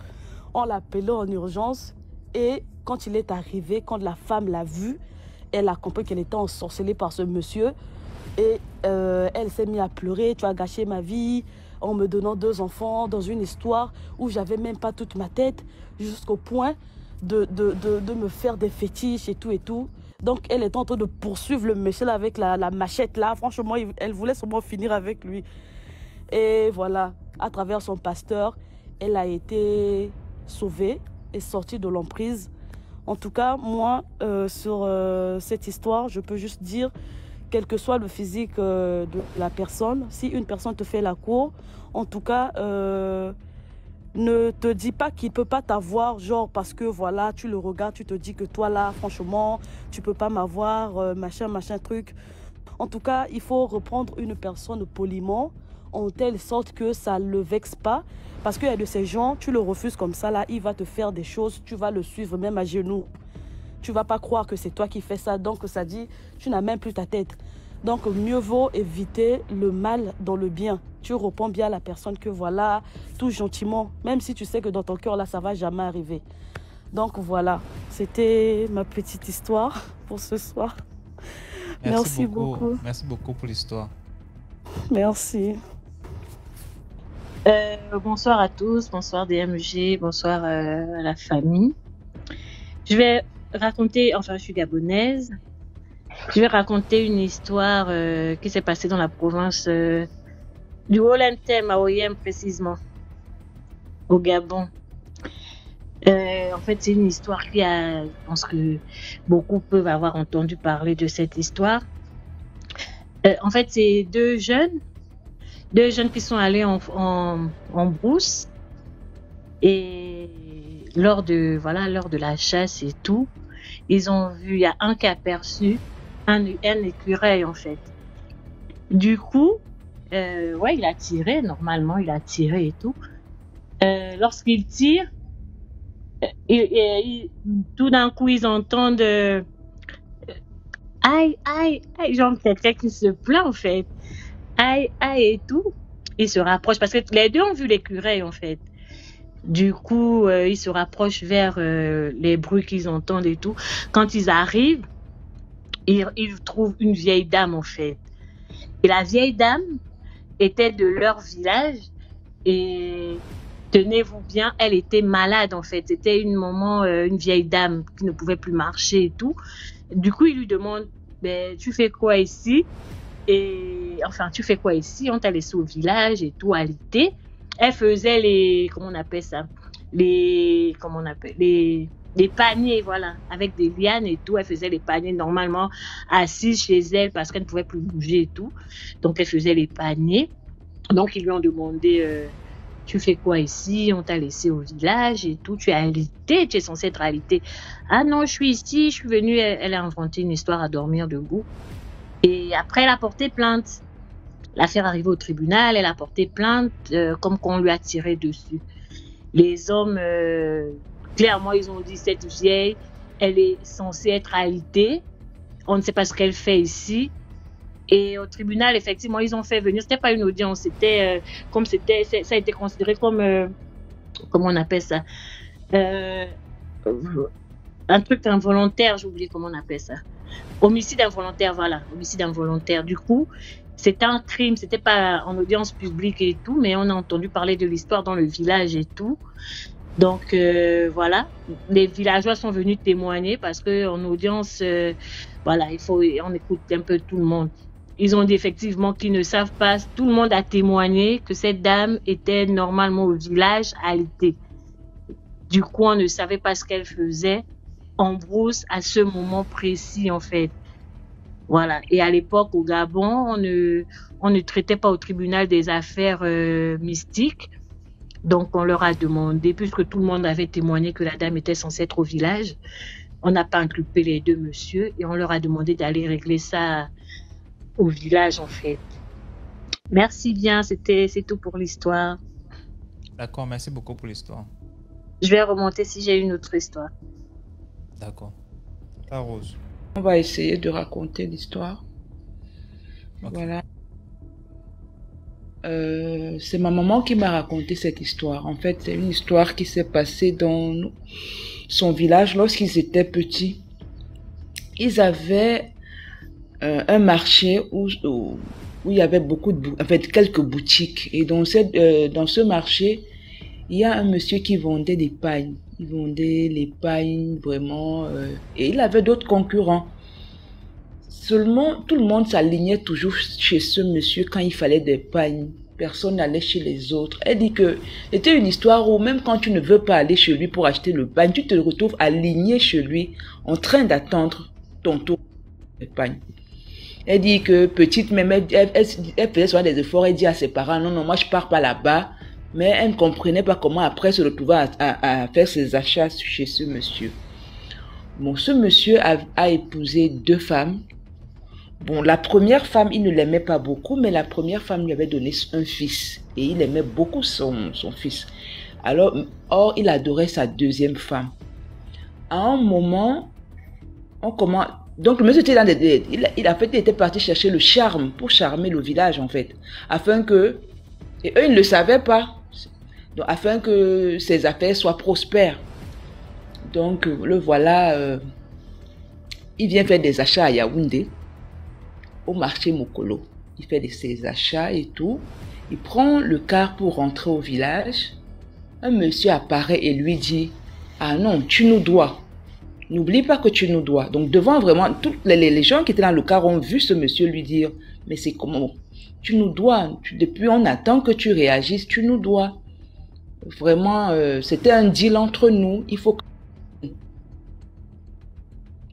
On l'a appelé en urgence. Et quand il est arrivé, quand la femme l'a vu, elle a compris qu'elle était ensorcelée par ce monsieur. Et elle s'est mise à pleurer. Tu as gâché ma vie en me donnant 2 enfants dans une histoire où j'avais même pas toute ma tête, jusqu'au point de me faire des fétiches et tout. Donc elle est en train de poursuivre le monsieur là avec la machette là. Franchement, elle voulait sûrement finir avec lui. Et voilà, à travers son pasteur, elle a été sauvée et sortie de l'emprise. En tout cas, moi, sur cette histoire, je peux juste dire, quel que soit le physique de la personne, si une personne te fait la cour, en tout cas, ne te dis pas qu'il ne peut pas t'avoir, genre parce que voilà, tu le regardes, tu te dis que toi là, franchement, tu ne peux pas m'avoir, machin, truc. En tout cas, il faut reprendre une personne poliment, en telle sorte que ça ne le vexe pas. Parce qu'il y a de ces gens, tu le refuses comme ça, là, il va te faire des choses, tu vas le suivre même à genoux. Tu ne vas pas croire que c'est toi qui fais ça, donc ça dit, tu n'as même plus ta tête. Donc mieux vaut éviter le mal dans le bien. Tu réponds bien à la personne que voilà, tout gentiment, même si tu sais que dans ton cœur, là, ça ne va jamais arriver. Donc voilà, c'était ma petite histoire pour ce soir. Merci beaucoup. Merci beaucoup pour l'histoire. Merci. Bonsoir à tous, bonsoir DMG, bonsoir à la famille. Je vais raconter, enfin je suis gabonaise, je vais raconter une histoire qui s'est passée dans la province du Haut-Lentem, à Oyem précisément, au Gabon. En fait, c'est une histoire qui a, je pense que beaucoup peuvent avoir entendu parler de cette histoire. En fait, c'est deux jeunes qui sont allés en brousse, et lors de la chasse et tout, ils ont vu, il y a un qui a aperçu un écureuil en fait. Du coup, il a tiré, normalement il a tiré et tout. Lorsqu'il tire, tout d'un coup ils entendent aïe, aïe, aïe, genre quelqu'un qui se plaint en fait. Aïe, aïe et tout. Ils se rapprochent parce que les deux ont vu l'écureuil en fait. Du coup, ils se rapprochent vers les bruits qu'ils entendent et tout. Quand ils arrivent, ils trouvent une vieille dame en fait. Et la vieille dame était de leur village et tenez-vous bien, elle était malade en fait. C'était une vieille dame qui ne pouvait plus marcher et tout. Du coup, ils lui demandent, tu fais quoi ici? Et enfin, tu fais quoi ici? On t'a laissé au village et tout, alité. Elle faisait les paniers, voilà, avec des lianes et tout. Elle faisait les paniers normalement assise chez elle parce qu'elle ne pouvait plus bouger et tout. Donc, elle faisait les paniers. Donc, ils lui ont demandé, tu fais quoi ici? On t'a laissé au village et tout. Tu es alité, tu es censée être alité. Ah non, je suis ici, je suis venue. Elle a inventé une histoire à dormir debout. Et après, elle a porté plainte. L'affaire arrivée au tribunal, elle a porté plainte comme qu'on lui a tiré dessus. Les hommes, clairement, ils ont dit, cette vieille, elle est censée être alitée. On ne sait pas ce qu'elle fait ici. Et au tribunal, effectivement, ils ont fait venir, c'était pas une audience, c'était ça a été considéré comme, comment on appelle ça, un truc involontaire, j'ai oublié comment on appelle ça. Homicide involontaire, voilà, homicide involontaire. Du coup, c'était un crime, c'était pas en audience publique et tout, mais on a entendu parler de l'histoire dans le village et tout. Donc voilà, les villageois sont venus témoigner parce que en audience, voilà, on écoute un peu tout le monde. Ils ont dit effectivement qu'ils ne savent pas, tout le monde a témoigné que cette dame était normalement au village alitée. Du coup, on ne savait pas ce qu'elle faisait en brousse à ce moment précis en fait. Voilà. Et à l'époque au Gabon, on ne traitait pas au tribunal des affaires mystiques. Donc on leur a demandé, puisque tout le monde avait témoigné que la dame était censée être au village, on n'a pas inculpé les deux messieurs et on leur a demandé d'aller régler ça au village en fait. Merci bien, c'est tout pour l'histoire. D'accord, merci beaucoup pour l'histoire. Je vais remonter si j'ai une autre histoire. D'accord. La Rose. On va essayer de raconter l'histoire. Ok. Voilà. C'est ma maman qui m'a raconté cette histoire. En fait, c'est une histoire qui s'est passée dans son village lorsqu'ils étaient petits. Ils avaient un marché où il y avait quelques boutiques. Et dans ce marché, il y a un monsieur qui vendait des pagnes. Il vendait les pagnes vraiment. Et il avait d'autres concurrents. Seulement, tout le monde s'alignait toujours chez ce monsieur quand il fallait des pagnes. Personne n'allait chez les autres. Elle dit que c'était une histoire où même quand tu ne veux pas aller chez lui pour acheter le pagne, tu te retrouves aligné chez lui en train d'attendre ton tour de pagne. Elle dit que petite, même elle faisait souvent des efforts. Elle dit à ses parents, non, moi je pars pas là-bas. Mais elle ne comprenait pas comment après se retrouver à faire ses achats chez ce monsieur. Bon, ce monsieur a épousé 2 femmes. Bon, la première femme, il ne l'aimait pas beaucoup, mais la première femme lui avait donné un fils. Et il aimait beaucoup son fils. Or, il adorait sa deuxième femme. À un moment, donc le monsieur était il était parti chercher le charme pour charmer le village en fait. Et eux, ils ne le savaient pas. Donc, afin que ses affaires soient prospères. Donc, le voilà, il vient faire des achats à Yaoundé, au marché Mokolo. Il fait ses achats et tout. Il prend le car pour rentrer au village. Un monsieur apparaît et lui dit, ah non, tu nous dois. N'oublie pas que tu nous dois. Donc, devant vraiment, tous les gens qui étaient dans le car ont vu ce monsieur lui dire, mais c'est comment? Tu nous dois. Depuis, on attend que tu réagisses, tu nous dois. Vraiment, c'était un deal entre nous. Il faut que...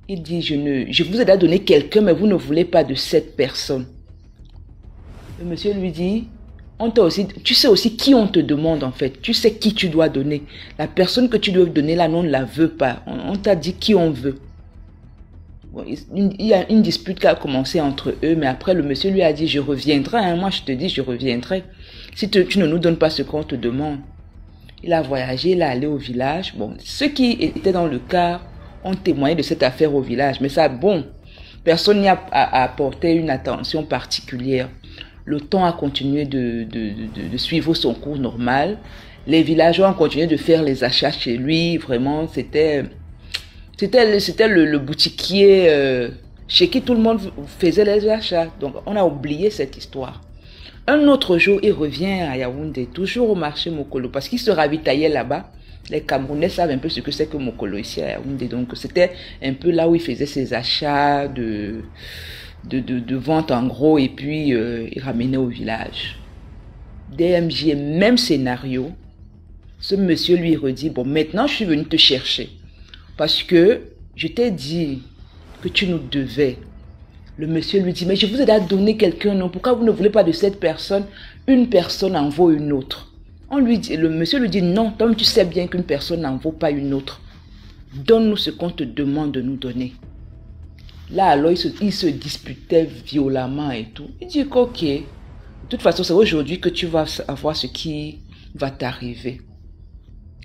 Il dit, je vous ai déjà donné quelqu'un, mais vous ne voulez pas de cette personne. Le monsieur lui dit, tu sais aussi qui on te demande en fait. Tu sais qui tu dois donner. La personne que tu dois donner là, on ne la veut pas. On t'a dit qui on veut. Bon, il y a une dispute qui a commencé entre eux, mais après le monsieur lui a dit, je reviendrai. Hein, moi je te dis, je reviendrai. Si tu ne nous donnes pas ce qu'on te demande. Il a voyagé, il est allé au village. Bon, ceux qui étaient dans le car ont témoigné de cette affaire au village. Mais ça, bon, personne n'y a apporté une attention particulière. Le temps a continué de suivre son cours normal. Les villageois ont continué de faire les achats chez lui. Vraiment, c'était le boutiquier chez qui tout le monde faisait les achats. Donc, on a oublié cette histoire. Un autre jour, il revient à Yaoundé, toujours au marché Mokolo, parce qu'il se ravitaillait là-bas. Les Camerounais savent un peu ce que c'est que Mokolo ici à Yaoundé. Donc, c'était un peu là où il faisait ses achats de vente en gros et puis il ramenait au village. DMJ, même scénario. Ce monsieur lui redit, bon, maintenant je suis venu te chercher parce que je t'ai dit que tu nous devais. Le monsieur lui dit, mais je vous ai déjà donné quelqu'un, non? Pourquoi vous ne voulez pas de cette personne? Une personne en vaut une autre. Le monsieur lui dit, non, toi tu sais bien qu'une personne n'en vaut pas une autre. Donne-nous ce qu'on te demande de nous donner. Là, alors, il se disputait violemment et tout. Il dit ok, de toute façon, c'est aujourd'hui que tu vas savoir ce qui va t'arriver.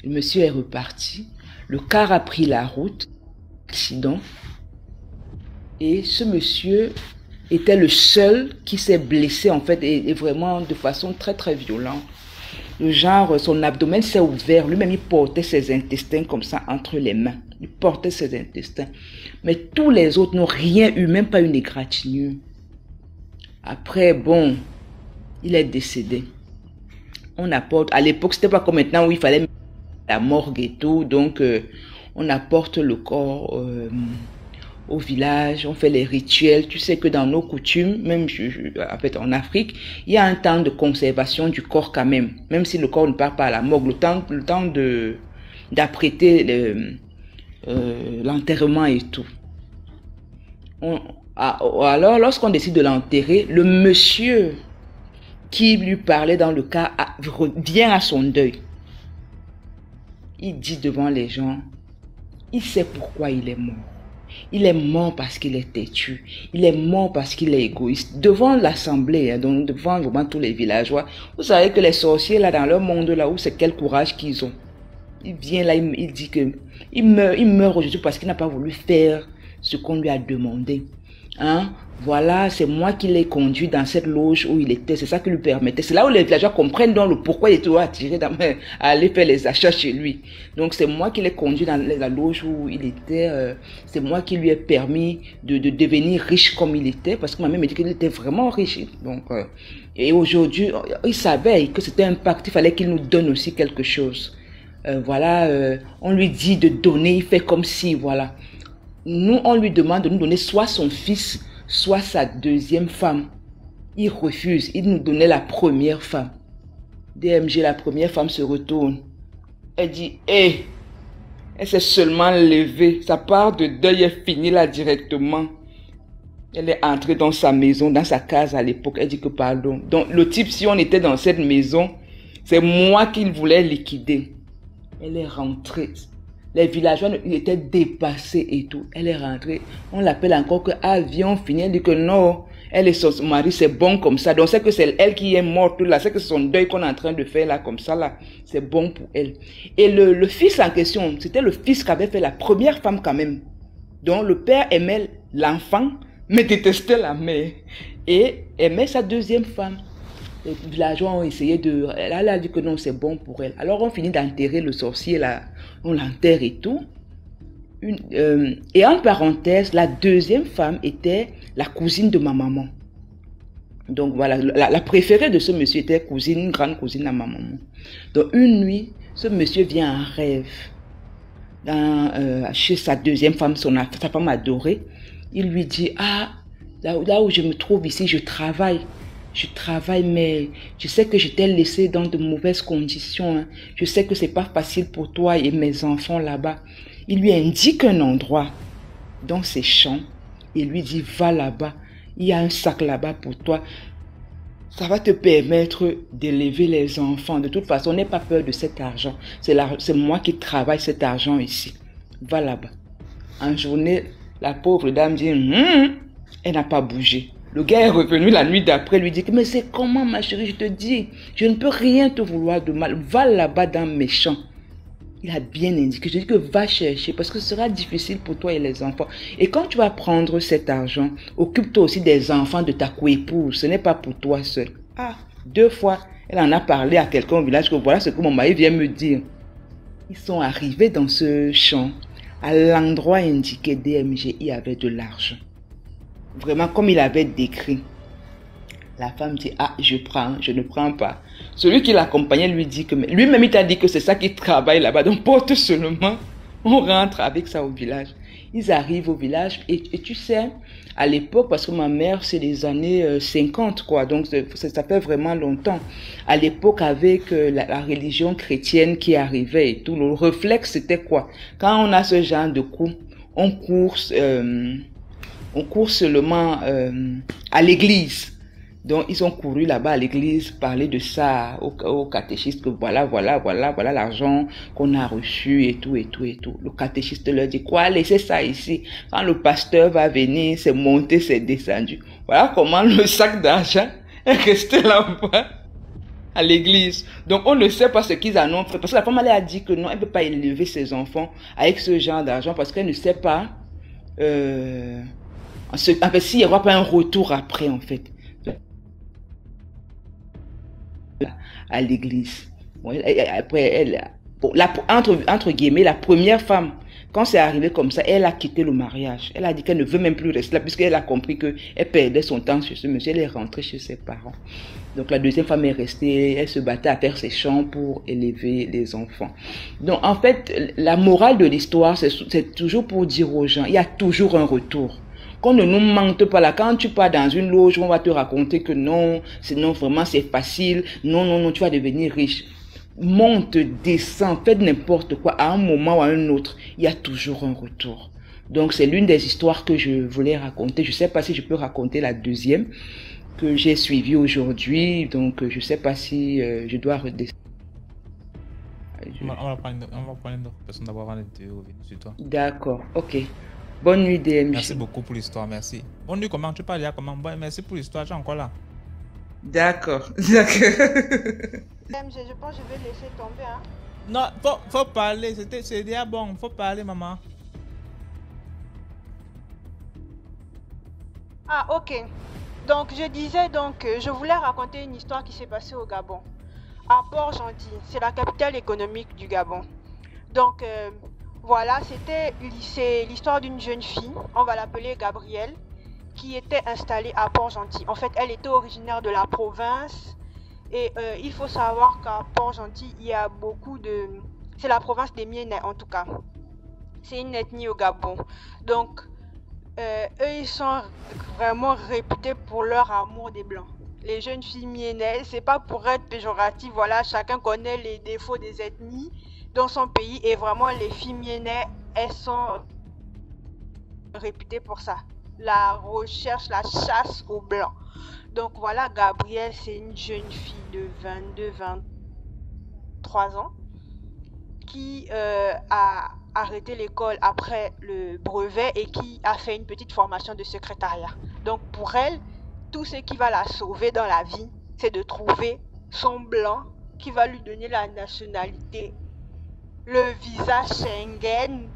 Le monsieur est reparti. Le car a pris la route. Accident. Et ce monsieur était le seul qui s'est blessé, en fait, et vraiment de façon très, très violente. Le genre, son abdomen s'est ouvert. Lui-même, il portait ses intestins comme ça entre les mains. Il portait ses intestins. Mais tous les autres n'ont rien eu, même pas une égratignure. Après, bon, il est décédé. On apporte, à l'époque, c'était pas comme maintenant où il fallait mettre la morgue et tout. Donc, on apporte le corps au village, on fait les rituels. Tu sais que dans nos coutumes, même en fait, en Afrique, il y a un temps de conservation du corps quand même. Même si le corps ne part pas à la morgue, le temps d'apprêter l'enterrement et tout. Alors, lorsqu'on décide de l'enterrer, le monsieur qui lui parlait dans le cas vient à son deuil. Il dit devant les gens, il sait pourquoi il est mort. Il est mort parce qu'il est têtu. Il est mort parce qu'il est égoïste. Devant l'assemblée, hein, donc devant vraiment tous les villageois, vous savez que les sorciers, là, dans leur monde, là, où c'est quel courage qu'ils ont. Il vient là, il dit que il meurt aujourd'hui parce qu'il n'a pas voulu faire ce qu'on lui a demandé. Hein? Voilà, c'est moi qui l'ai conduit dans cette loge où il était. C'est ça qui lui permettait. C'est là où les villageois comprennent donc le pourquoi il était attiré à aller faire les achats chez lui. Donc c'est moi qui l'ai conduit dans la loge où il était. C'est moi qui lui ai permis de devenir riche comme il était. Parce que ma mère m'a dit qu'il était vraiment riche. Donc, et aujourd'hui, il savait que c'était un pacte. Il fallait qu'il nous donne aussi quelque chose. Voilà, on lui dit de donner. Il fait comme si, voilà. Nous, on lui demande de nous donner soit son fils, soit sa deuxième femme. Il refuse. Il nous donnait la première femme. DMG, la première femme se retourne. Elle dit, hé, elle s'est seulement levée. Sa part de deuil est finie là directement. Elle est entrée dans sa maison, dans sa case à l'époque. Elle dit que pardon. Donc le type, si on était dans cette maison, c'est moi qu'il voulait liquider. Elle est rentrée. Les villageois étaient dépassés et tout. Elle est rentrée. On l'appelle encore que avion fini. Elle dit que non, elle et son mari, c'est bon comme ça. Donc c'est que c'est elle qui est morte là. C'est que son deuil qu'on est en train de faire là, comme ça là. C'est bon pour elle. Et le fils en question, c'était le fils qui avait fait la première femme quand même. Donc le père aimait l'enfant, mais détestait la mère. Et aimait sa deuxième femme. Les villageois ont essayé de... Elle a dit que non, c'est bon pour elle. Alors on finit d'enterrer le sorcier là. On l'enterre et tout. Et en parenthèse, la deuxième femme était la cousine de ma maman. Donc voilà, la préférée de ce monsieur était cousine, une grande cousine à ma maman. Donc une nuit, ce monsieur vient en rêve. Chez sa deuxième femme, sa femme adorée. Il lui dit, ah, là où je me trouve ici, je travaille. Je travaille, mais je sais que je t'ai laissé dans de mauvaises conditions. Hein. Je sais que c'est pas facile pour toi et mes enfants là-bas. Il lui indique un endroit dans ses champs. Il lui dit, va là-bas. Il y a un sac là-bas pour toi. Ça va te permettre d'élever les enfants. De toute façon, n'aie pas peur de cet argent. C'est moi qui travaille cet argent ici. Va là-bas. En journée, la pauvre dame dit, elle n'a pas bougé. Le gars est revenu la nuit d'après, lui dit que mais c'est comment ma chérie, je te dis, je ne peux rien te vouloir de mal, va là-bas dans mes champs. Il a bien indiqué, je dis que va chercher parce que ce sera difficile pour toi et les enfants. Et quand tu vas prendre cet argent, occupe-toi aussi des enfants de ta coépouse, ce n'est pas pour toi seul. Ah, 2 fois, elle en a parlé à quelqu'un au village que voilà ce que mon mari vient me dire. Ils sont arrivés dans ce champ, à l'endroit indiqué DMG, il y avait de l'argent. Vraiment comme il avait décrit. La femme dit, ah, je prends, je ne prends pas. Celui qui l'accompagnait lui dit que, lui-même il t'a dit que c'est ça qui travaille là-bas. Donc porte seulement, on rentre avec ça au village. Ils arrivent au village et tu sais, à l'époque, parce que ma mère c'est les années 50 quoi, donc ça fait vraiment longtemps. À l'époque avec la religion chrétienne qui arrivait et tout, le réflexe c'était quoi? Quand on a ce genre de coup, on court seulement à l'église. Donc, ils ont couru là-bas à l'église, parler de ça au catéchiste, que voilà l'argent qu'on a reçu et tout. Le catéchiste leur dit, quoi, laissez ça ici. Quand le pasteur va venir, c'est monté, c'est descendu. Voilà comment le sac d'argent est resté là-bas à l'église. Donc, on ne sait pas ce qu'ils en ont fait. Parce que la femme, elle a dit que non, elle ne peut pas élever ses enfants avec ce genre d'argent parce qu'elle ne sait pas... en fait, s'il n'y aura pas un retour après, en fait, à l'église. Bon, après, entre guillemets, la première femme, quand c'est arrivé comme ça, elle a quitté le mariage. Elle a dit qu'elle ne veut même plus rester là, puisqu'elle a compris qu'elle perdait son temps chez ce monsieur. Elle est rentrée chez ses parents. Donc, la deuxième femme est restée, elle se battait à faire ses champs pour élever les enfants. Donc, en fait, la morale de l'histoire, c'est toujours pour dire aux gens, il y a toujours un retour. Qu'on ne nous mente pas là. Quand tu pars dans une loge, on va te raconter que non, sinon vraiment c'est facile. Non, tu vas devenir riche. Monte, descends, fais n'importe quoi. À un moment ou à un autre, il y a toujours un retour. Donc c'est l'une des histoires que je voulais raconter. Je ne sais pas si je peux raconter la deuxième que j'ai suivie aujourd'hui. Donc je ne sais pas si je dois redescendre. On va prendre une autre personne d'abord avant de revenir sur toi. D'accord, ok. Bonne nuit, DMJ. Merci beaucoup pour l'histoire, merci. Bonne nuit, comment tu parles là, comment? Bon, merci pour l'histoire, tu es encore là. D'accord, d'accord. Je pense que je vais laisser tomber. Hein. Non, faut parler, c'est déjà bon, faut parler, maman. Ah, ok. Donc, je disais donc, je voulais raconter une histoire qui s'est passée au Gabon. À Port-Gentil, c'est la capitale économique du Gabon. Donc, voilà, c'est l'histoire d'une jeune fille, on va l'appeler Gabrielle, qui était installée à Port-Gentil. En fait, elle était originaire de la province. Et il faut savoir qu'à Port-Gentil, il y a beaucoup de... C'est la province des Mienais, en tout cas. C'est une ethnie au Gabon. Donc, eux, ils sont vraiment réputés pour leur amour des Blancs. Les jeunes filles Mienais, c'est pas pour être péjoratif, voilà, chacun connaît les défauts des ethnies dans son pays. Et vraiment, les filles Mienais, elles sont réputées pour ça. La recherche, la chasse aux Blancs. Donc voilà, Gabrielle, c'est une jeune fille de 22-23 ans qui a arrêté l'école après le brevet et qui a fait une petite formation de secrétariat. Donc pour elle, tout ce qui va la sauver dans la vie, c'est de trouver son blanc qui va lui donner la nationalité, le visa Schengen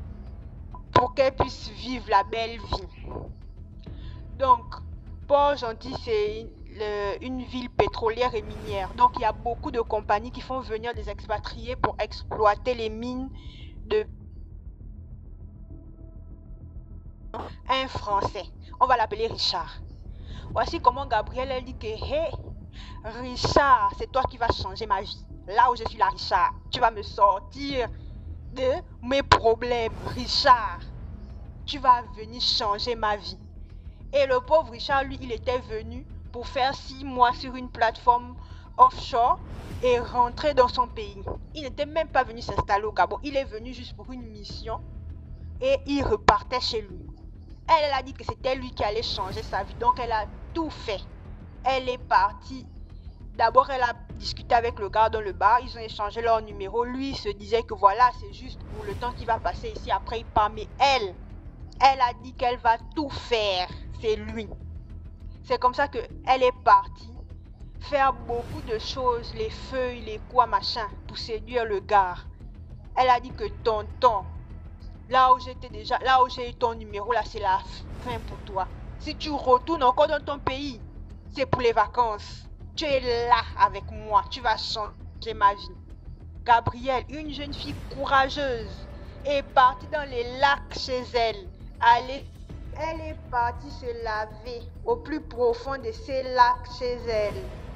pour qu'elle puisse vivre la belle vie. Donc, Port-Gentil, c'est une ville pétrolière et minière. Donc, il y a beaucoup de compagnies qui font venir des expatriés pour exploiter les mines de... Un Français. On va l'appeler Richard. Voici comment Gabrielle, elle dit que, hé, Richard, c'est toi qui vas changer ma vie. Là où je suis là, Richard, tu vas me sortir de mes problèmes. Richard, tu vas venir changer ma vie. Et le pauvre Richard, lui, il était venu pour faire 6 mois sur une plateforme offshore et rentrer dans son pays. Il n'était même pas venu s'installer au Gabon. Il est venu juste pour une mission et il repartait chez lui. Elle a dit que c'était lui qui allait changer sa vie. Donc, elle a tout fait. Elle est partie. D'abord, elle a discuté avec le gars dans le bar. Ils ont échangé leur numéro. Lui, il se disait que voilà, c'est juste pour le temps qu'il va passer ici. Après, il part. Mais elle a dit qu'elle va tout faire. C'est lui. C'est comme ça qu'elle est partie faire beaucoup de choses, les feuilles, les quoi, machin, pour séduire le gars. Elle a dit que tonton, là où j'ai eu ton numéro, là, c'est la fin pour toi. Si tu retournes encore dans ton pays, c'est pour les vacances. Tu es là avec moi, tu vas changer ma vie. Gabrielle, une jeune fille courageuse, est partie dans les lacs chez elle. Elle est partie se laver au plus profond de ces lacs chez elle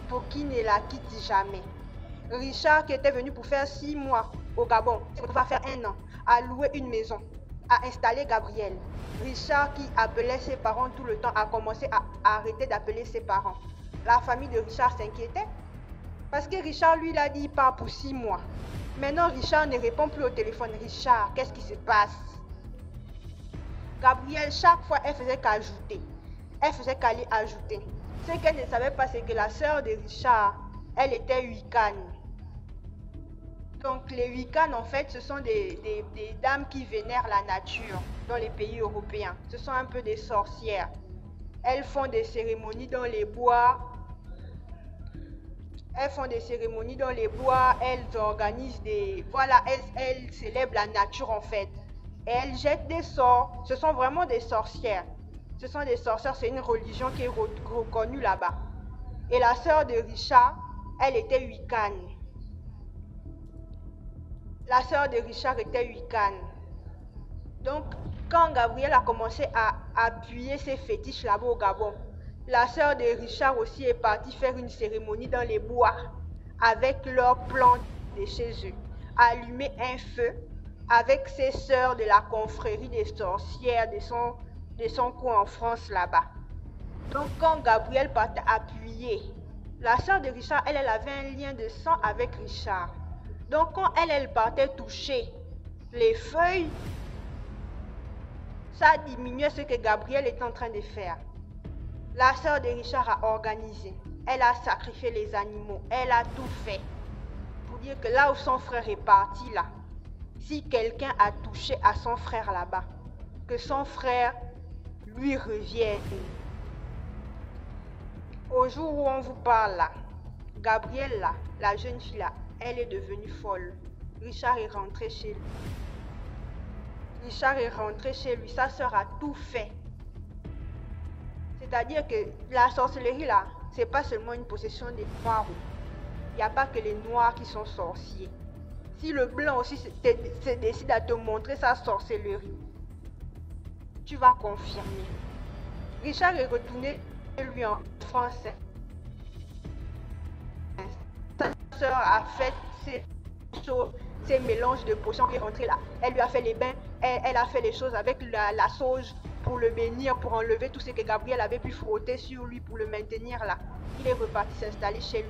pour qu'il ne la quitte jamais. Richard, qui était venu pour faire 6 mois au Gabon, il va faire 1 an, a loué une maison, a installé Gabrielle. Richard, qui appelait ses parents tout le temps, a commencé à arrêter d'appeler ses parents. La famille de Richard s'inquiétait parce que Richard, lui, il a dit il part pour 6 mois. Maintenant, Richard ne répond plus au téléphone. Richard, qu'est-ce qui se passe? Gabrielle, chaque fois, elle faisait qu'ajouter. Elle faisait qu'aller ajouter. Ce qu'elle ne savait pas, c'est que la sœur de Richard, elle était Wiccan. Donc, les Wiccan, en fait, ce sont des dames qui vénèrent la nature dans les pays européens. Ce sont un peu des sorcières. Elles font des cérémonies dans les bois. Elles organisent des... Voilà, elles célèbrent la nature, en fait. Et elles jettent des sorts. Ce sont vraiment des sorcières. Ce sont des sorcières, c'est une religion qui est reconnue là-bas. Et la sœur de Richard, elle était Wiccan. La sœur de Richard était Wiccan. Donc, quand Gabrielle a commencé à appuyer ses fétiches là-bas au Gabon, la sœur de Richard aussi est partie faire une cérémonie dans les bois avec leurs plantes de chez eux. Allumer un feu avec ses sœurs de la confrérie des sorcières de son coin en France là-bas. Donc quand Gabrielle partait appuyer, la sœur de Richard, elle avait un lien de sang avec Richard. Donc quand elle partait toucher les feuilles, ça diminuait ce que Gabrielle était en train de faire. La sœur de Richard a organisé. Elle a sacrifié les animaux. Elle a tout fait pour dire que là où son frère est parti là, si quelqu'un a touché à son frère là-bas, que son frère lui revienne. Au jour où on vous parle là, Gabrielle là, la jeune fille là, elle est devenue folle. Richard est rentré chez lui. Richard est rentré chez lui, sa sœur a tout fait. C'est-à-dire que la sorcellerie là, c'est pas seulement une possession des noirs. Il n'y a pas que les noirs qui sont sorciers. Si le blanc aussi se décide à te montrer sa sorcellerie, tu vas confirmer. Richard est retourné chez lui en français. Sa sœur a fait ces mélanges de potions qui est rentré là. Elle lui a fait les bains, elle a fait les choses avec la sauge pour le bénir, pour enlever tout ce que Gabrielle avait pu frotter sur lui pour le maintenir là. Il est reparti s'installer chez lui.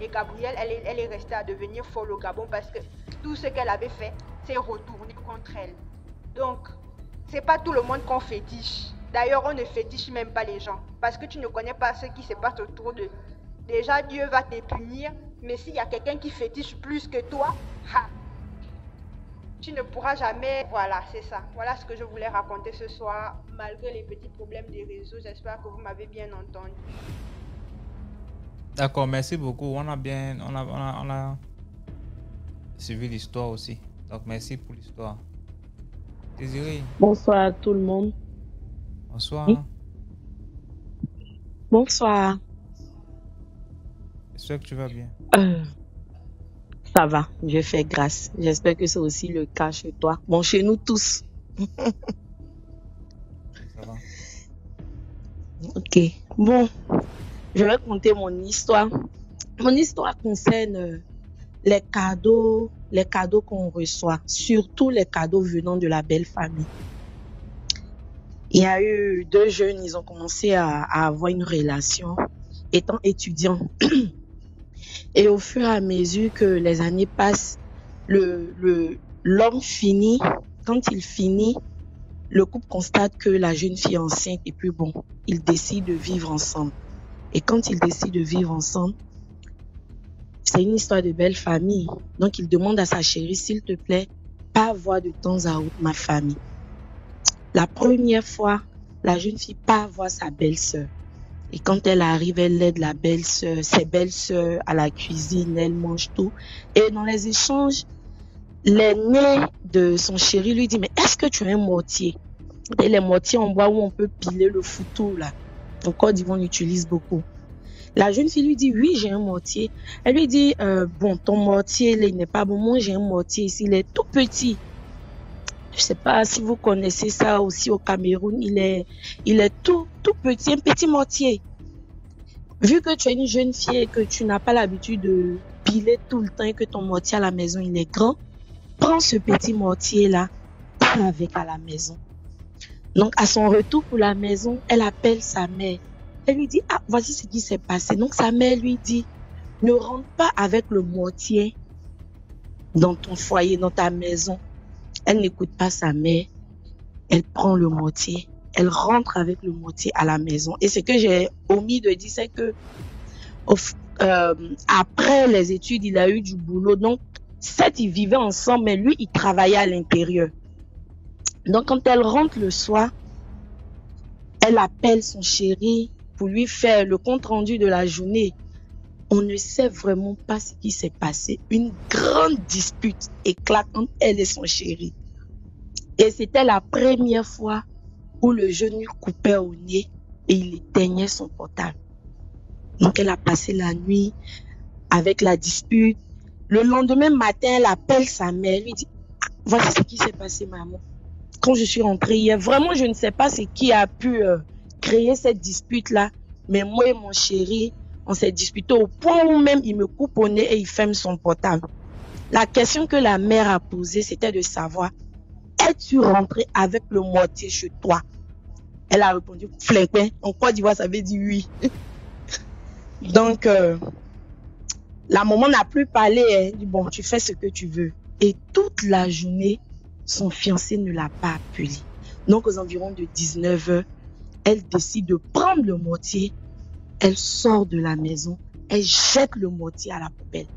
Et Gabrielle, elle est restée à devenir folle au Gabon parce que tout ce qu'elle avait fait, c'est retourné contre elle. Donc, c'est pas tout le monde qu'on fétiche. D'ailleurs, on ne fétiche même pas les gens parce que tu ne connais pas ce qui se passe autour d'eux. Déjà, Dieu va te punir, mais s'il y a quelqu'un qui fétiche plus que toi, tu ne pourras jamais... Voilà, c'est ça. Voilà ce que je voulais raconter ce soir, malgré les petits problèmes des réseaux. J'espère que vous m'avez bien entendu. D'accord, merci beaucoup. On a suivi l'histoire aussi. Donc, merci pour l'histoire. Désiré. Bonsoir à tout le monde. Bonsoir. Oui. Bonsoir. J'espère que tu vas bien. Ça va, je fais grâce. J'espère que c'est aussi le cas chez toi. Bon, chez nous tous. Ça va. Ok. Bon, je vais conter mon histoire. Mon histoire concerne les cadeaux qu'on reçoit, surtout les cadeaux venant de la belle famille. Il y a eu 2 jeunes, ils ont commencé à avoir une relation étant étudiants. Et au fur et à mesure que les années passent, l'homme finit. Quand il finit, le couple constate que la jeune fille est enceinte et puis bon, ils décident de vivre ensemble. Et quand ils décident de vivre ensemble, c'est une histoire de belle famille. Donc il demande à sa chérie, s'il te plaît, pas voir de temps à autre ma famille. La première fois, la jeune fille pas voir sa belle-sœur. Et quand elle arrive, elle aide la belle-sœur, ses belles-sœurs à la cuisine, elle mange tout. Et dans les échanges, l'aîné de son chéri lui dit, mais est-ce que tu as un mortier? Et les mortiers en bois où on peut piler le foutou là. En Côte d'Ivoire, on utilise beaucoup. La jeune fille lui dit, oui, j'ai un mortier. Elle lui dit, bon, ton mortier, il n'est pas bon. Moi, j'ai un mortier ici, il est tout petit. Je sais pas si vous connaissez ça aussi au Cameroun. Il est tout petit, un petit mortier. Vu que tu es une jeune fille et que tu n'as pas l'habitude de piler tout le temps et que ton mortier à la maison, il est grand, prends ce petit mortier-là, prends avec à la maison. Donc, à son retour pour la maison, elle appelle sa mère. Elle lui dit, ah, voici ce qui s'est passé. Donc, sa mère lui dit, ne rentre pas avec le mortier dans ton foyer, dans ta maison. Elle n'écoute pas sa mère. Elle prend le mortier. Elle rentre avec le mortier à la maison. Et ce que j'ai omis de dire, c'est que après les études, il a eu du boulot. Donc, certes, ils vivaient ensemble, mais lui, il travaillait à l'intérieur. Donc, quand elle rentre le soir, elle appelle son chéri pour lui faire le compte-rendu de la journée. On ne sait vraiment pas ce qui s'est passé. Une grande dispute éclate entre elle et son chéri. Et c'était la première fois où le jeune lui coupait au nez et il éteignait son portable. Donc, elle a passé la nuit avec la dispute. Le lendemain matin, elle appelle sa mère, lui dit, ah, voici ce qui s'est passé, maman. Quand je suis rentrée hier, vraiment, je ne sais pas ce qui a pu créer cette dispute-là. Mais moi et mon chéri, on s'est disputé au point où même il me coupe au nez et il ferme son portable. La question que la mère a posée, c'était de savoir, es-tu rentré avec le mortier chez toi? Elle a répondu, flinquin. En Côte d'Ivoire, ça veut dire oui. Donc, la maman n'a plus parlé. Elle dit, bon, tu fais ce que tu veux. Et toute la journée, son fiancé ne l'a pas appelé. Donc, aux environs de 19h, elle décide de prendre le mortier. Elle sort de la maison. Elle jette le mortier à la poubelle.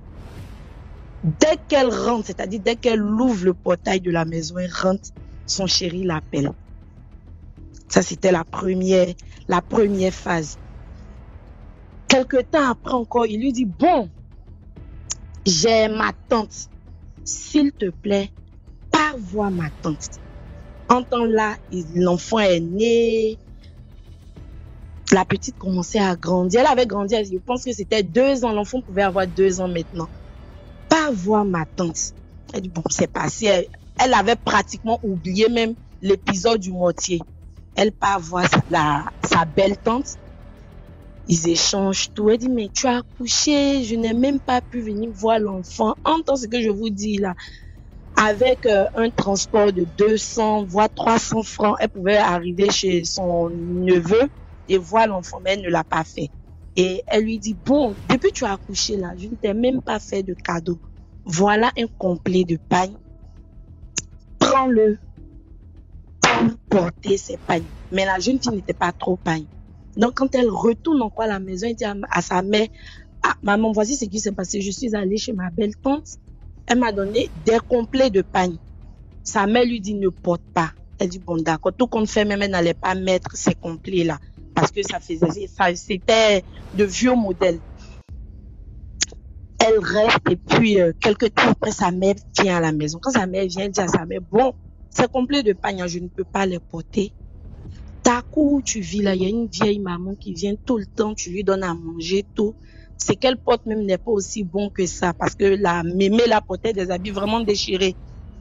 Dès qu'elle rentre, c'est-à-dire dès qu'elle ouvre le portail de la maison, elle rentre, son chéri l'appelle. Ça, c'était la première phase. Quelque temps après encore, il lui dit, bon, j'ai ma tante. S'il te plaît, pars voir ma tante. En temps là, l'enfant est né. La petite commençait à grandir. Elle avait grandi, je pense que c'était 2 ans. L'enfant pouvait avoir 2 ans maintenant. Pars voir ma tante. Elle dit, bon, c'est passé. Elle avait pratiquement oublié même l'épisode du mortier. Elle part voir sa belle tante. Ils échangent tout. Elle dit, mais tu as accouché, je n'ai même pas pu venir voir l'enfant. Entends ce que je vous dis là. Avec un transport de 200, voire 300 francs, elle pouvait arriver chez son neveu et voir l'enfant, mais elle ne l'a pas fait. Et elle lui dit, bon, depuis que tu as accouché là, je ne t'ai même pas fait de cadeau. Voilà un complet de pagne. Prends-le pour porter ses pagnes. Mais la jeune fille n'était pas trop pagne. Donc, quand elle retourne encore à la maison, elle dit à sa mère, ah, maman, voici ce qui s'est passé. Je suis allée chez ma belle tante. Elle m'a donné des complets de pagne. Sa mère lui dit, ne porte pas. Elle dit, bon, d'accord. Tout compte fait, même elle n'allait pas mettre ces complets-là. Parce que c'était de vieux modèles. Elle reste et puis, quelques temps après, sa mère vient à la maison. Quand sa mère vient, elle dit à sa mère, bon, ces complets de pagne, je ne peux pas les porter. Ta cour où tu vis là, il y a une vieille maman qui vient tout le temps, tu lui donnes à manger tout. C'est qu'elle porte même n'est pas aussi bon que ça parce que la mémé la portait des habits vraiment déchirés.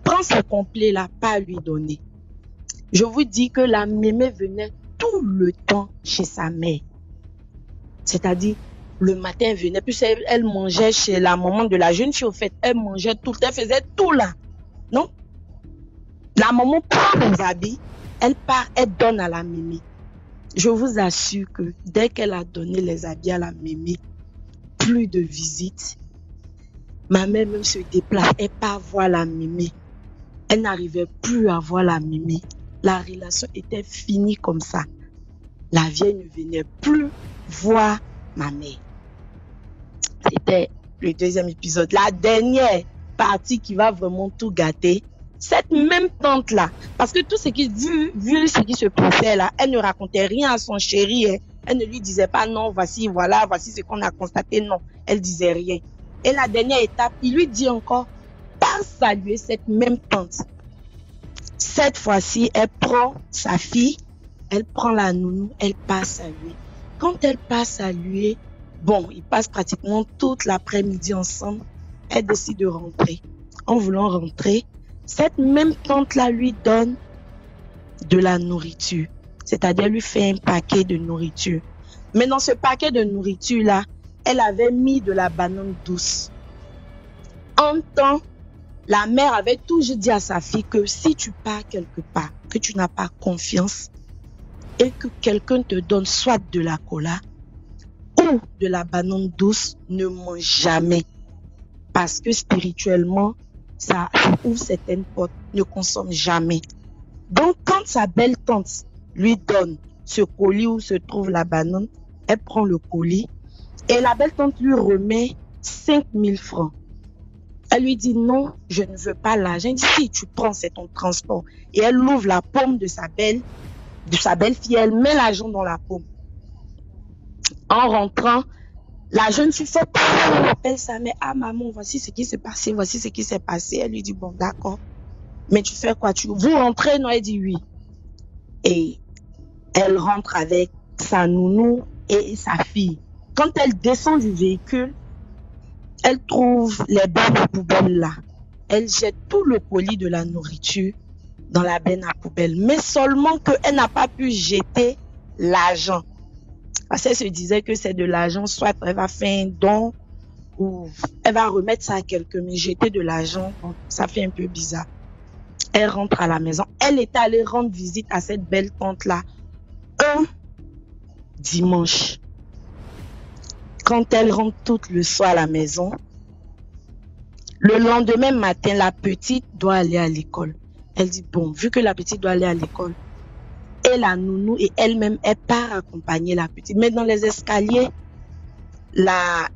Prends ce complet là, pas à lui donner. Je vous dis que la mémé venait tout le temps chez sa mère. C'est-à-dire, le matin elle venait, puis elle mangeait chez la maman de la jeune fille au fait, elle mangeait tout, elle faisait tout là. Non? La maman prend les habits. Elle part, elle donne à la mémé. Je vous assure que dès qu'elle a donné les habits à la mémé, plus de visites. Ma mère même se déplace, elle part voir la mémé. Elle n'arrivait plus à voir la mémé. La relation était finie comme ça. La vieille ne venait plus voir ma mère. C'était le deuxième épisode. La dernière partie qui va vraiment tout gâter. Cette même tante-là, parce que tout ce qui, vu ce qui se passait là, elle ne racontait rien à son chéri. Hein. Elle ne lui disait pas non, voici ce qu'on a constaté. Non, elle disait rien. Et la dernière étape, il lui dit encore, pas saluer cette même tante. Cette fois-ci, elle prend sa fille, elle prend la nounou, elle passe à lui. Quand elle passe à lui, bon, ils passent pratiquement toute l'après-midi ensemble. Elle décide de rentrer. En voulant rentrer, cette même tante-là lui donne de la nourriture. C'est-à-dire, elle lui fait un paquet de nourriture. Mais dans ce paquet de nourriture-là, elle avait mis de la banane douce. En temps, la mère avait toujours dit à sa fille que si tu pars quelque part, que tu n'as pas confiance et que quelqu'un te donne soit de la cola ou de la banane douce, ne mange jamais. Parce que spirituellement, ça ouvre certaines portes, ne consomme jamais. Donc, quand sa belle tante lui donne ce colis où se trouve la banane, elle prend le colis et la belle tante lui remet 5000 francs. Elle lui dit non, je ne veux pas l'argent. Elle dit si tu prends, c'est ton transport. Et elle ouvre la paume de sa belle-fille, elle met l'argent dans la paume. En rentrant, la jeune fille fait elle appelle sa mère. Ah maman, voici ce qui s'est passé, voici ce qui s'est passé. Elle lui dit bon d'accord. Mais tu fais quoi? Vous rentrez? Non, elle dit oui. Et elle rentre avec sa nounou et sa fille. Quand elle descend du véhicule, elle trouve les bennes à poubelle là. Elle jette tout le colis de la nourriture dans la benne à poubelle. Mais seulement qu'elle n'a pas pu jeter l'argent. Parce qu'elle se disait que c'est de l'argent, soit elle va faire un don ou elle va remettre ça à quelqu'un, mais jeter de l'argent, ça fait un peu bizarre. Elle rentre à la maison. Elle était allée rendre visite à cette belle tante-là un dimanche. Quand elle rentre tout le soir à la maison, le lendemain matin, la petite doit aller à l'école. Elle dit, bon, vu que la petite doit aller à l'école, et la nounou et elle-même, elle part accompagner la petite. Mais dans les escaliers, la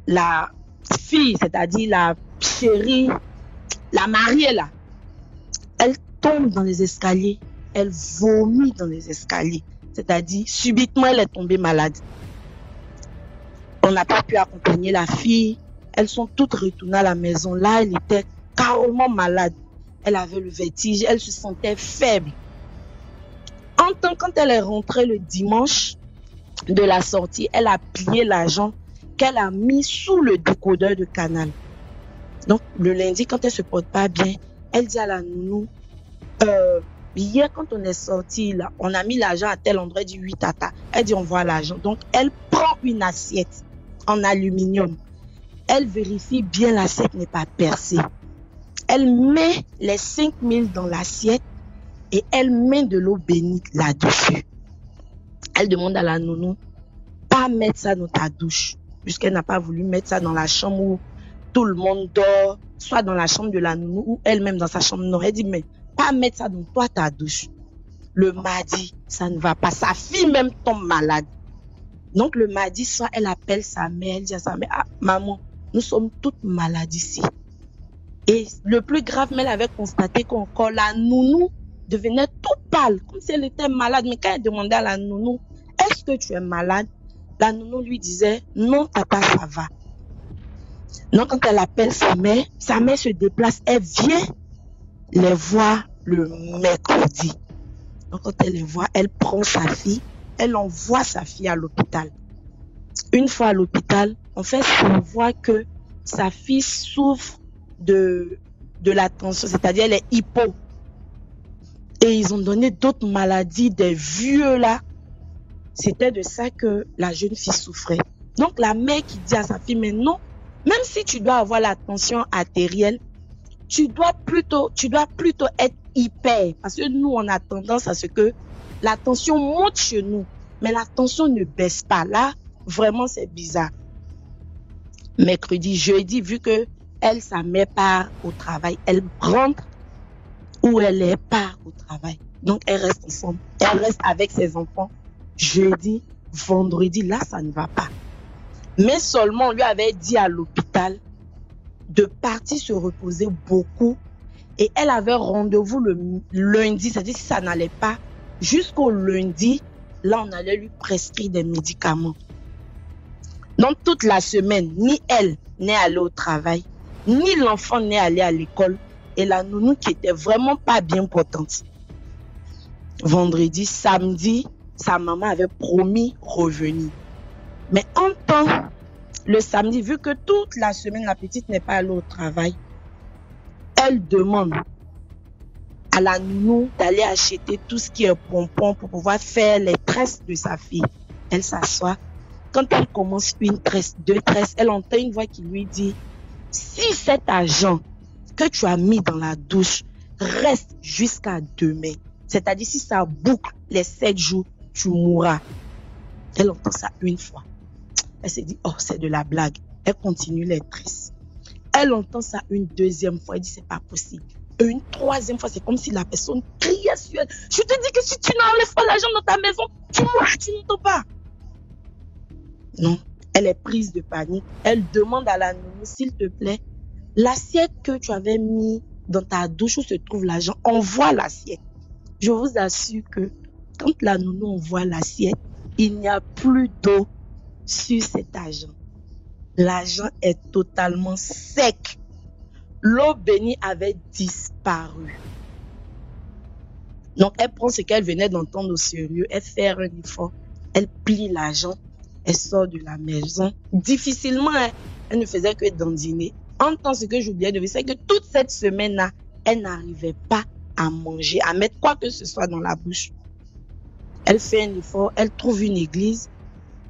fille, c'est-à-dire la chérie, la mariée là, elle tombe dans les escaliers, elle vomit dans les escaliers. C'est-à-dire, subitement, elle est tombée malade. On n'a pas pu accompagner la fille. Elles sont toutes retournées à la maison. Là, elle était carrément malade. Elle avait le vertige. Elle se sentait faible. Quand elle est rentrée le dimanche de la sortie, elle a plié l'argent qu'elle a mis sous le décodeur de Canal. Donc, le lundi, quand elle se porte pas bien, elle dit à la nounou, hier, quand on est sorti, là, on a mis l'argent à tel endroit, elle dit oui, tata. Elle dit, on voit l'argent. Donc, elle prend une assiette en aluminium. Elle vérifie bien l'assiette n'est pas percée. Elle met les 5 000 dans l'assiette et elle met de l'eau bénite là-dessus. Elle demande à la nounou, pas mettre ça dans ta douche, puisqu'elle n'a pas voulu mettre ça dans la chambre où tout le monde dort, soit dans la chambre de la nounou ou elle-même dans sa chambre. Non, elle dit, mais pas mettre ça dans toi, ta douche. Le mardi, ça ne va pas. Sa fille même tombe malade. Donc le mardi soir, elle appelle sa mère, elle dit à sa mère, ah maman, nous sommes toutes malades ici. Et le plus grave, mais elle avait constaté qu'encore la nounou devenait toute pâle, comme si elle était malade. Mais quand elle demandait à la nounou, est-ce que tu es malade? La nounou lui disait, non papa, ça va. Donc quand elle appelle sa mère se déplace, elle vient les voir le mercredi. Donc quand elle les voit, elle prend sa fille, elle envoie sa fille à l'hôpital. Une fois à l'hôpital, en fait, on voit que sa fille souffre de la tension, c'est-à-dire elle est hypo. Et ils ont donné d'autres maladies, des vieux là. C'était de ça que la jeune fille souffrait. Donc la mère qui dit à sa fille, mais non, même si tu dois avoir la tension artérielle, tu dois plutôt être hyper. Parce que nous, on a tendance à ce que la tension monte chez nous, mais la tension ne baisse pas. Là, vraiment, c'est bizarre. Mercredi, jeudi, vu que elle, sa mère part au travail, elle rentre où elle est, part au travail. Donc, elle reste ensemble. Elle reste avec ses enfants. Jeudi, vendredi, là, ça ne va pas. Mais seulement, on lui avait dit à l'hôpital de partir se reposer beaucoup. Et elle avait rendez-vous le lundi, c'est-à-dire si ça n'allait pas, jusqu'au lundi, là, on allait lui prescrire des médicaments. Donc, toute la semaine, ni elle n'est allée au travail, ni l'enfant n'est allé à l'école. Et la nounou qui était vraiment pas bien portante. Vendredi, samedi, sa maman avait promis revenir. Mais en temps, le samedi, vu que toute la semaine, la petite n'est pas allée au travail, elle demande à la nounou d'aller acheter tout ce qui est pompon pour pouvoir faire les tresses de sa fille. Elle s'assoit. Quand elle commence une tresse, 2 tresses, elle entend une voix qui lui dit, si cet argent que tu as mis dans la douche reste jusqu'à demain, c'est-à-dire si ça boucle les 7 jours, tu mourras. Elle entend ça une fois. Elle se dit, oh, c'est de la blague. Elle continue les tresses. Elle entend ça une deuxième fois. Elle dit, c'est pas possible. Et une troisième fois, c'est comme si la personne criait sur elle. Je te dis que si tu n'enlèves pas l'argent dans ta maison, tu mourras, tu n'entends pas. Non, elle est prise de panique. Elle demande à la nounou, s'il te plaît, l'assiette que tu avais mis dans ta douche où se trouve l'argent, envoie l'assiette. Je vous assure que quand la nounou envoie l'assiette, il n'y a plus d'eau sur cet argent. L'argent est totalement sec. L'eau bénie avait disparu. Donc, elle prend ce qu'elle venait d'entendre au sérieux, elle fait un effort, elle plie l'argent, elle sort de la maison. Difficilement, elle ne faisait que dandiner. En temps, ce que j'oubliais de dire, c'est que toute cette semaine-là, elle n'arrivait pas à manger, à mettre quoi que ce soit dans la bouche. Elle fait un effort, elle trouve une église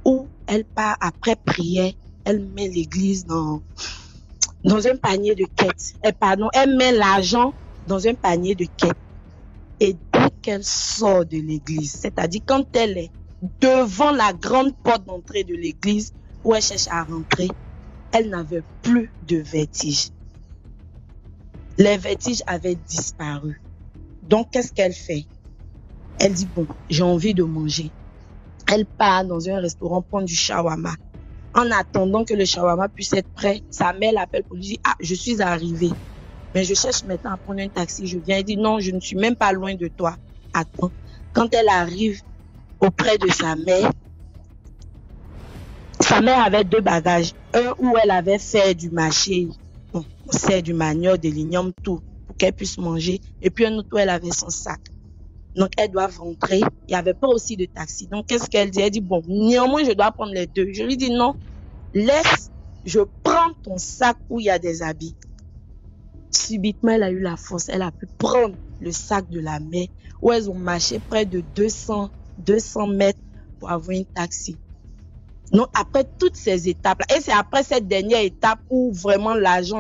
où elle part après prière, elle met l'église dans un panier de quêtes. Elle met l'argent dans un panier de quêtes. Et dès qu'elle sort de l'église, c'est-à-dire quand elle est devant la grande porte d'entrée de l'église où elle cherche à rentrer, elle n'avait plus de vertige. Les vertiges avaient disparu. Donc, qu'est-ce qu'elle fait? Elle dit, bon, j'ai envie de manger. Elle part dans un restaurant prendre du shawarma. En attendant que le shawarma puisse être prêt, sa mère l'appelle pour lui dire, ah, je suis arrivée. Mais je cherche maintenant à prendre un taxi. Je viens. Elle dit, non, je ne suis même pas loin de toi. Attends. Quand elle arrive auprès de sa mère. Sa mère avait 2 bagages. Un où elle avait fait du marché, bon, c'est du manioc, de l'igname, tout, pour qu'elle puisse manger. Et puis un autre où elle avait son sac. Donc, elles doivent rentrer. Il n'y avait pas aussi de taxi. Donc, qu'est-ce qu'elle dit? Elle dit, bon, néanmoins, je dois prendre les 2. Je lui dis, non, laisse, je prends ton sac où il y a des habits. Subitement, elle a eu la force. Elle a pu prendre le sac de la mère, où elles ont marché près de 200 mètres pour avoir une taxi. Donc, après toutes ces étapes-là, et c'est après cette dernière étape où vraiment l'argent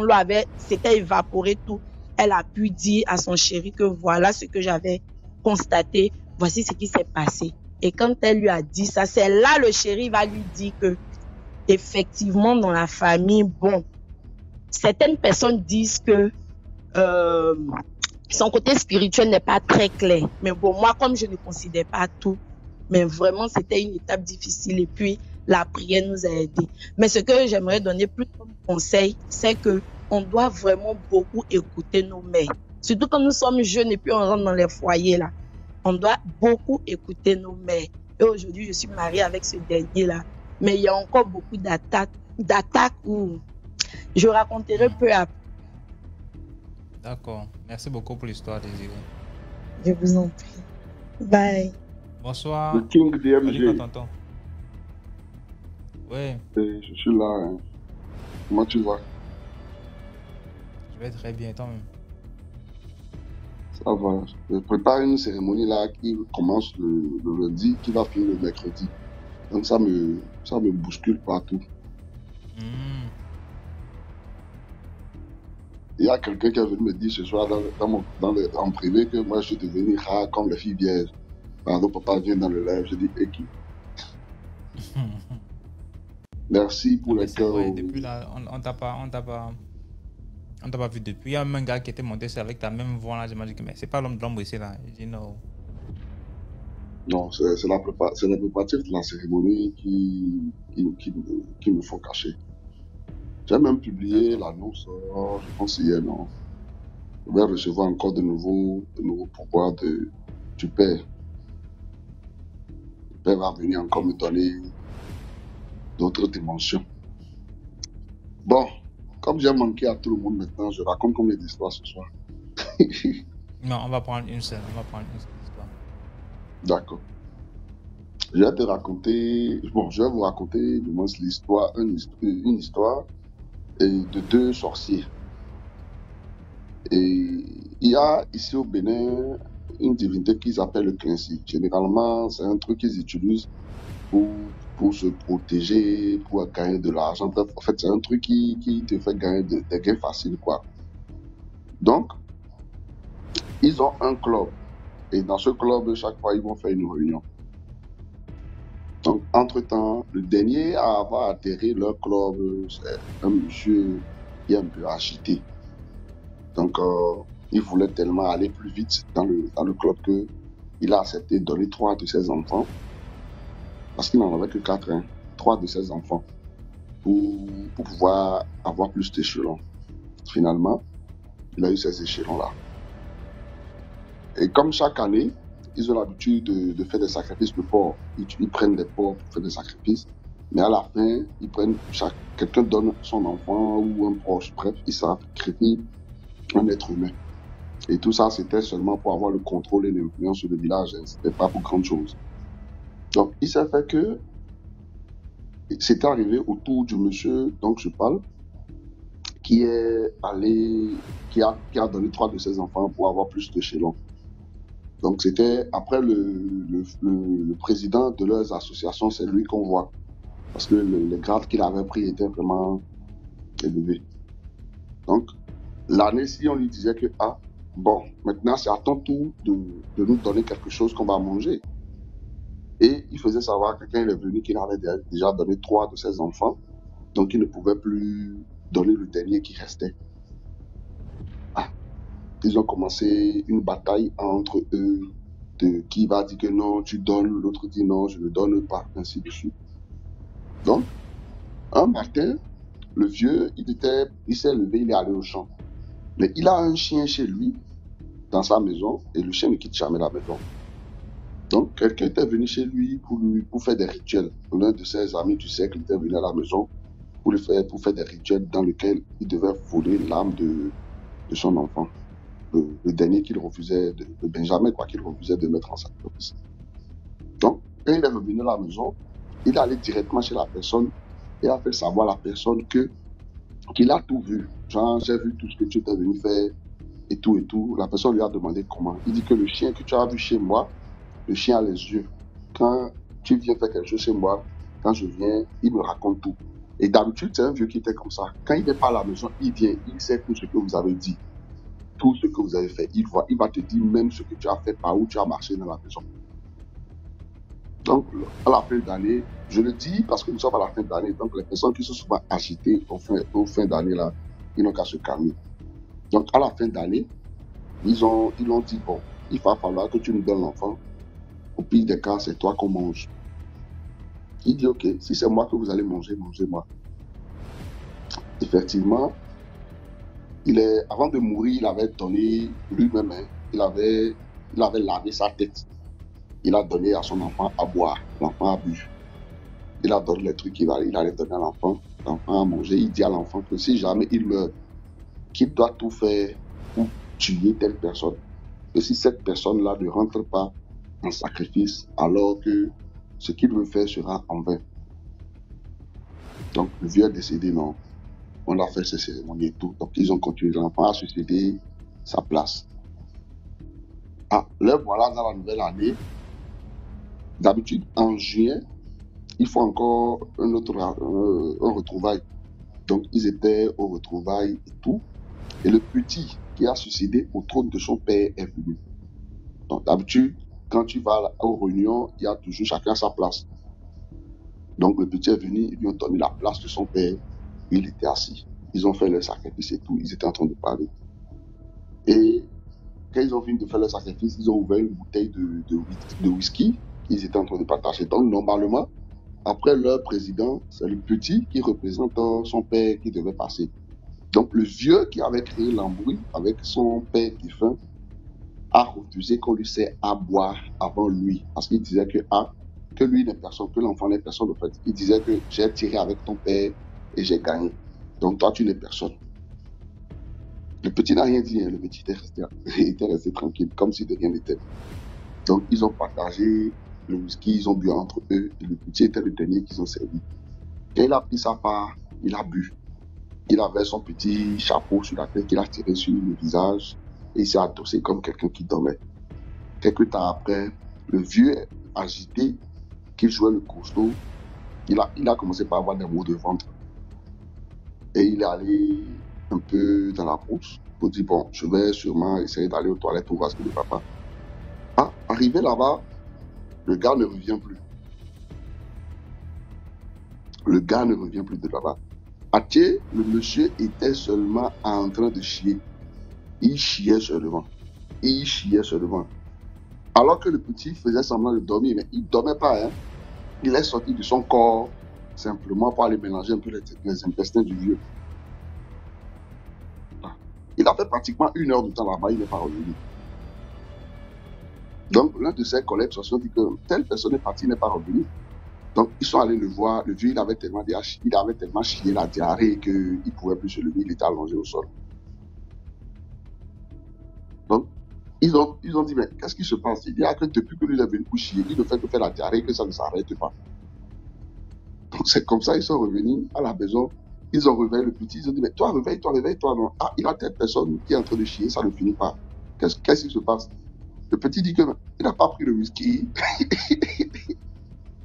s'était évaporé tout, elle a pu dire à son chéri que voilà ce que j'avais constaté, voici ce qui s'est passé. Et quand elle lui a dit ça, c'est là le chéri va lui dire que, effectivement, dans la famille, bon, certaines personnes disent que son côté spirituel n'est pas très clair. Mais bon, moi, comme je ne considère pas tout, mais vraiment, c'était une étape difficile. Et puis, la prière nous a aidés. Mais ce que j'aimerais donner plus comme conseil, c'est que on doit vraiment beaucoup écouter nos mères. Surtout quand nous sommes jeunes et puis on rentre dans les foyers là. On doit beaucoup écouter nos mères. Et aujourd'hui, je suis mariée avec ce dernier-là. Mais il y a encore beaucoup d'attaques où je raconterai peu à peu. D'accord. Merci beaucoup pour l'histoire, Désiré. Je vous en prie. Bye. Bonsoir. Le King Salut, DMG. tonton. Oui, Je suis là. Hein. Comment tu vas? je vais très bien, toi-même. Ça va. Je prépare une cérémonie là qui commence le lundi, qui va finir le mercredi. Donc ça me bouscule partout. Hmm. Il y a quelqu'un qui est venu me dire ce soir en privé que moi je suis devenu rare comme les filles vierges. Pardon, papa vient dans le live. Je dis, qui? Merci pour Mais les c'est cœurs. vrai, depuis là, on t'a pas vu depuis. Il y a même un gars qui était monté c'est avec ta même voix là. Je me dit que mais c'est pas l'homme de l'ombre ici là. Il dit non. Non, c'est la préparatif de la cérémonie qui me font cacher. J'ai même publié l'annonce, je pense hier, non. Je vais recevoir encore de nouveaux pouvoirs du Père. Le Père va venir encore me donner d'autres dimensions. Bon, comme j'ai manqué à tout le monde maintenant, je raconte combien d'histoires ce soir. Non, on va prendre une seule. On va prendre une seule histoire. D'accord. Je vais vous raconter du moins l'histoire, une histoire de 2 sorciers. Et il y a ici au Bénin une divinité qu'ils appellent le Quincy. Généralement, c'est un truc qu'ils utilisent pour se protéger, pour gagner de l'argent. En fait, c'est un truc qui te fait gagner des gains faciles, quoi. Donc, ils ont un club. Et dans ce club, chaque fois, ils vont faire une réunion. Donc, entre-temps, le dernier à avoir atterri leur club, c'est un monsieur qui est un peu agité. Donc, il voulait tellement aller plus vite dans le club qu'il a accepté de donner 3 de ses enfants, parce qu'il n'en avait que 4, hein, 3 de ses enfants, pour pouvoir avoir plus d'échelons. Finalement, il a eu ces échelons-là. Et comme chaque année, ils ont l'habitude de faire des sacrifices de porc. Ils prennent des porcs pour faire des sacrifices. Mais à la fin, quelqu'un donne son enfant ou un proche, bref, ils sacrifient un être humain. Et tout ça, c'était seulement pour avoir le contrôle et l'influence sur le village. Hein. C'était pas pour grande chose. Donc, il s'est fait que c'était arrivé autour du monsieur dont je parle, qui a donné 3 de ses enfants pour avoir plus d'échelons. Donc, c'était après le président de leurs associations, c'est lui qu'on voit. Parce que le grade qu'il avait pris était vraiment élevé. Donc, l'année, si on lui disait que, bon, maintenant c'est à ton tour de nous donner quelque chose qu'on va manger. Et il faisait savoir que quand il est venu, qu'il avait déjà donné 3 de ses enfants. Donc, il ne pouvait plus donner le dernier qui restait. Ils ont commencé une bataille entre eux, de qui va dire que non, tu donnes, l'autre dit non, je ne donne pas, ainsi de suite. Donc, un matin, le vieux, il s'est levé, il est allé au champ. Mais il a un chien chez lui, dans sa maison, et le chien ne quitte jamais la maison. Donc, quelqu'un était venu chez lui pour faire des rituels. L'un de ses amis du cercle était venu à la maison pour faire des rituels dans lesquels il devait voler l'âme de son enfant. Le dernier qu'il refusait, de Benjamin, quoi, qu'il refusait de mettre en sacrifice. Donc, quand il est revenu à la maison, il est allé directement chez la personne et a fait savoir à la personne qu'il a tout vu. Genre, j'ai vu tout ce que tu étais venu faire et tout et tout. La personne lui a demandé comment. Il dit que le chien que tu as vu chez moi, le chien a les yeux. Quand tu viens faire quelque chose chez moi, quand je viens, il me raconte tout. Et d'habitude, c'est un vieux qui était comme ça. Quand il n'est pas à la maison, il vient, il sait tout ce que vous avez dit, tout ce que vous avez fait. Il va te dire même ce que tu as fait, par où tu as marché dans la maison. Donc, à la fin d'année, je le dis parce que nous sommes à la fin d'année, donc les personnes qui sont souvent agitées au fin d'année, là, ils n'ont qu'à se calmer. Donc, à la fin d'année, ils ont dit, bon, il va falloir que tu nous donnes l'enfant. Au pire des cas, c'est toi qu'on mange. Il dit, ok, si c'est moi que vous allez manger, mangez-moi. Effectivement, avant de mourir, il avait donné lui-même, il avait lavé sa tête. Il a donné à son enfant à boire. L'enfant a bu. Il a donné les trucs qu'il allait donner à l'enfant. L'enfant a mangé. Il dit à l'enfant que si jamais il meurt, qu'il doit tout faire pour tuer telle personne. Et si cette personne-là ne rentre pas en sacrifice, alors que ce qu'il veut faire sera en vain. Donc, le vieux est décédé, non. On a fait ces cérémonies et tout. Donc, ils ont continué. L'enfant a succédé sa place. Ah, là, voilà, dans la nouvelle année, d'habitude, en juin, il faut encore un retrouvaille. Donc, ils étaient au retrouvailles et tout. Et le petit qui a succédé au trône de son père est venu. Donc, d'habitude, quand tu vas aux réunions, il y a toujours chacun sa place. Donc, le petit est venu, ils lui ont donné la place de son père. Il était assis. Ils ont fait leur sacrifice et tout. Ils étaient en train de parler. Et quand ils ont fini de faire leur sacrifice, ils ont ouvert une bouteille de whisky. Ils étaient en train de partager. Donc, normalement, après leur président, c'est le petit qui représente son père qui devait passer. Donc, le vieux qui avait créé l'embrouille avec son père défunt a refusé qu'on lui sert à boire avant lui. Parce qu'il disait que lui n'est personne, que l'enfant n'est personne, en fait. Il disait que j'ai tiré avec ton père et j'ai gagné. Donc, toi, tu n'es personne. Le petit n'a rien dit, hein. Le petit était resté tranquille, comme si de rien n'était. Donc, ils ont partagé le whisky, ils ont bu entre eux, et le petit était le dernier qu'ils ont servi. Quand il a pris sa part, il a bu. Il avait son petit chapeau sur la tête qu'il a tiré sur le visage, et il s'est adossé comme quelqu'un qui dormait. Quelques temps après, le vieux agité, qui jouait le costaud, il a commencé par avoir des maux de ventre. Et il est allé un peu dans la brousse pour dire, bon, je vais sûrement essayer d'aller aux toilettes pour voir ce que le papa. Ah, arrivé là-bas, le gars ne revient plus. Le gars ne revient plus de là-bas. Atier, le monsieur était seulement en train de chier. Il chiait seulement. Il chiait seulement. Alors que le petit faisait semblant de dormir, mais il ne dormait pas. Hein. Il est sorti de son corps simplement pour aller mélanger un peu les intestins du vieux. Il a fait pratiquement 1 heure de temps là-bas, il n'est pas revenu. Donc, l'un de ses collègues se sont dit que telle personne est partie, n'est pas revenue. Donc, ils sont allés le voir. Le vieux, il avait tellement chié la diarrhée qu'il ne pouvait plus se lever, il était allongé au sol. Donc, ils ont dit, mais qu'est-ce qui se passe? Il dit que depuis que lui est venu pour chier, il ne fait que faire la diarrhée, que ça ne s'arrête pas. Donc, c'est comme ça, ils sont revenus à la maison. Ils ont réveillé le petit, ils ont dit, mais toi, réveille-toi, non. Ah, il a telle personne qui est en train de chier, ça ne finit pas. Qu'est-ce qui se passe? Le petit dit qu'il n'a pas pris le whisky.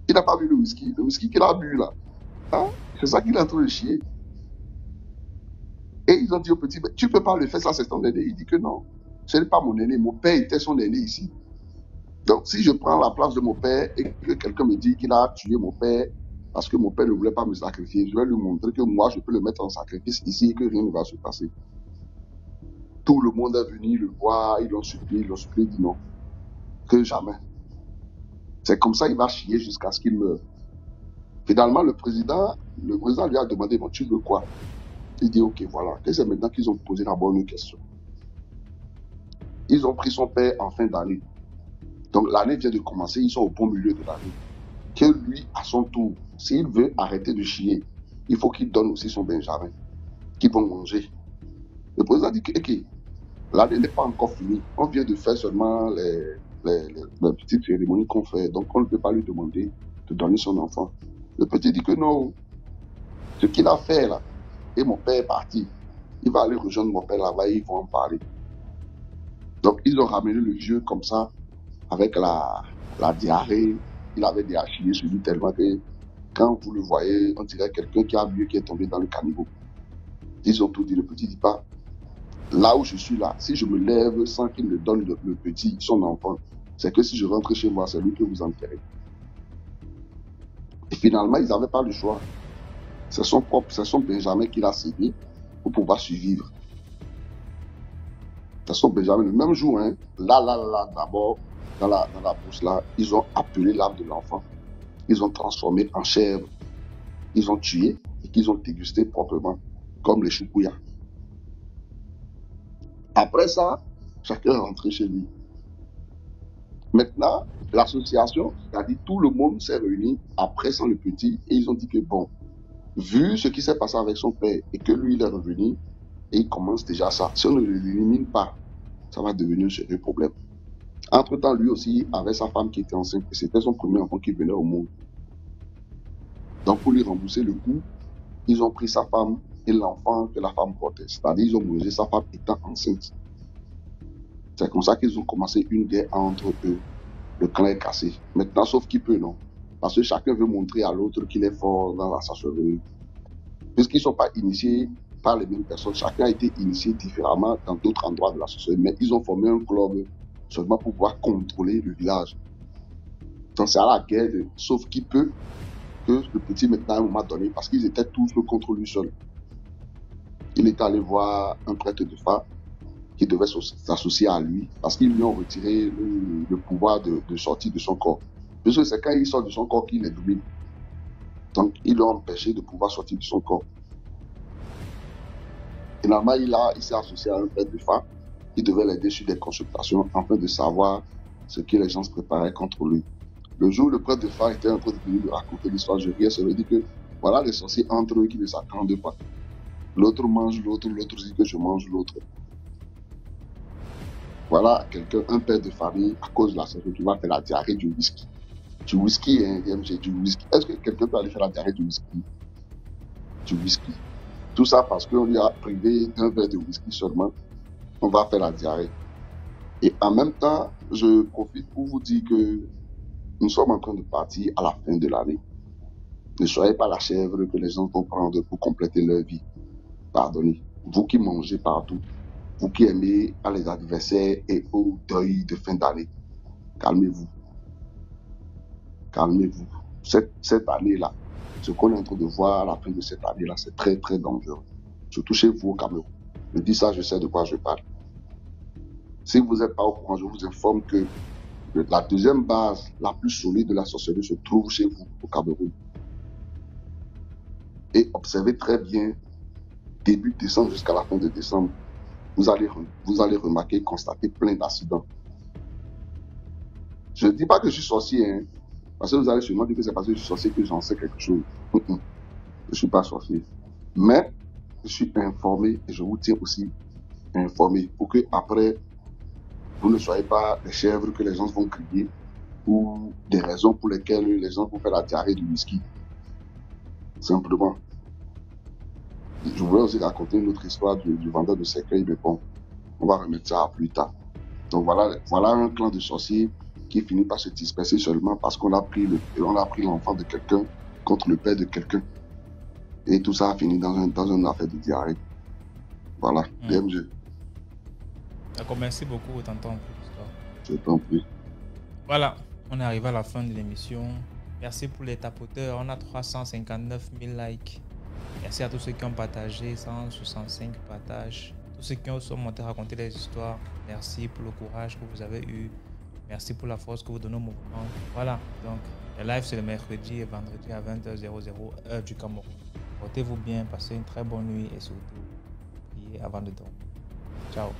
Il n'a pas bu le whisky qu'il a bu là. Hein? C'est ça qu'il est en train de chier. Et ils ont dit au petit, mais tu ne peux pas le faire, ça c'est ton aîné. Il dit que non, ce n'est pas mon aîné, mon père était son aîné ici. Donc si je prends la place de mon père et que quelqu'un me dit qu'il a tué mon père parce que mon père ne voulait pas me sacrifier, je vais lui montrer que moi je peux le mettre en sacrifice ici et que rien ne va se passer. Tout le monde est venu le voir, ils l'ont supplié, il dit non, que jamais. C'est comme ça qu'il va chier jusqu'à ce qu'il meure. Finalement, le président lui a demandé, bon, tu veux quoi? Il dit, ok, voilà. Et c'est maintenant qu'ils ont posé la bonne question. Ils ont pris son père en fin d'année. Donc l'année vient de commencer, ils sont au bon milieu de l'année. Que lui, à son tour, s'il veut arrêter de chier, il faut qu'il donne aussi son Benjamin, qu'ils vont manger. Le président dit que ok, l'année n'est pas encore finie. On vient de faire seulement les petites cérémonies qu'on fait. Donc on ne peut pas lui demander de donner son enfant. Le petit dit que non, ce qu'il a fait là, et mon père est parti. Il va aller rejoindre mon père là-bas et ils vont en parler. Donc ils ont ramené le vieux comme ça, avec la diarrhée. Il avait des achillés sur lui tellement que quand vous le voyez, on dirait quelqu'un qui a bu, qui est tombé dans le caniveau. Ils ont tout dit, le petit dit pas. Là où je suis là, si je me lève sans qu'il me donne le petit, son enfant, c'est que si je rentre chez moi, c'est lui que vous enterrez. Et finalement, ils n'avaient pas le choix. C'est son Benjamin qu'il a cédé pour pouvoir survivre. C'est son Benjamin. Le même jour, hein, là, d'abord, dans la brousse là, ils ont appelé l'âme de l'enfant. Ils ont transformé en chèvre. Ils ont tué et qu'ils ont dégusté proprement, comme les choukouya. Après ça, chacun est rentré chez lui. Maintenant, l'association, c'est-à-dire tout le monde s'est réuni après sans le petit et ils ont dit que bon, vu ce qui s'est passé avec son père et que lui il est revenu et il commence déjà ça, si on ne l'élimine pas, ça va devenir un sérieux problème. Entre-temps, lui aussi avait sa femme qui était enceinte et c'était son premier enfant qui venait au monde. Donc pour lui rembourser le coup, ils ont pris sa femme et l'enfant que la femme portait. C'est-à-dire ils ont mangé sa femme étant enceinte. C'est comme ça qu'ils ont commencé une guerre entre eux. Le clan est cassé. Maintenant, sauf qui peut, non? Parce que chacun veut montrer à l'autre qu'il est fort dans la sorcellerie. Puisqu'ils ne sont pas initiés par les mêmes personnes, chacun a été initié différemment dans d'autres endroits de la sorcellerie. Mais ils ont formé un club seulement pour pouvoir contrôler le village. Donc c'est à la guerre de sauf qui peut que le petit maintenant à un moment donné, parce qu'ils étaient tous contre lui seul. Il est allé voir un prêtre de Fa qui devait s'associer à lui parce qu'ils lui ont retiré le pouvoir de sortir de son corps. Parce que c'est quand il sort de son corps qu'il les domine. Donc ils l'ont empêché de pouvoir sortir de son corps. Finalement, il s'est associé à un prêtre de Fa qui devait l'aider sur des consultations afin de savoir ce que les gens se préparaient contre lui. Le jour où le prêtre de Fa était en train de venir lui raconter l'histoire, je riais, ça veut dire que voilà les sorciers entre eux qui ne s'attendent pas. L'autre mange l'autre, l'autre dit que je mange l'autre. Voilà quelqu'un, un père de famille, à cause de la sorcellerie, qui va faire la diarrhée du whisky. Du whisky, hein, du whisky. Est-ce que quelqu'un peut aller faire la diarrhée du whisky? Du whisky. Tout ça parce qu'on lui a privé d'un verre de whisky seulement. On va faire la diarrhée. Et en même temps, je profite pour vous dire que nous sommes en train de partir à la fin de l'année. Ne soyez pas la chèvre que les gens vont prendre pour compléter leur vie. Pardonnez. Vous qui mangez partout, vous qui aimez à les anniversaires et au deuil de fin d'année, calmez-vous. Calmez-vous. Cette année-là, ce qu'on est en train de voir à la fin de cette année-là, c'est très, très dangereux. Surtout chez vous au Cameroun. Je dis ça, je sais de quoi je parle. Si vous n'êtes pas au courant, je vous informe que la deuxième base la plus solide de la sorcellerie se trouve chez vous au Cameroun. Et observez très bien, début décembre jusqu'à la fin de décembre, vous allez remarquer, constater plein d'accidents. Je ne dis pas que je suis sorcier, hein, parce que vous allez sûrement dire que c'est parce que je suis sorcier que j'en sais quelque chose. Je ne suis pas sorcier. Mais je suis informé et je vous tiens aussi informé pour que après vous ne soyez pas les chèvres que les gens vont crier ou des raisons pour lesquelles les gens vont faire la diarrhée du whisky. Simplement. Je voulais aussi raconter une autre histoire du vendeur de cercueil, mais bon, on va remettre ça à plus tard. Donc voilà un clan de sorciers qui finit par se disperser seulement parce qu'on a pris l'enfant de quelqu'un contre le père de quelqu'un. Et tout ça a fini dans une affaire de diarrhée. Voilà, DMG. D'accord, merci beaucoup, tonton, pour l'histoire. Je t'en prie. Voilà, on est arrivé à la fin de l'émission. Merci pour les tapoteurs. On a 359 000 likes. Merci à tous ceux qui ont partagé, 165 partages. Tous ceux qui sont montés raconter les histoires. Merci pour le courage que vous avez eu. Merci pour la force que vous donnez au mouvement. Voilà, donc le live c'est le mercredi et vendredi à 20h00 heure du Cameroun. Portez-vous bien, passez une très bonne nuit et surtout, priez avant de dormir. Ciao.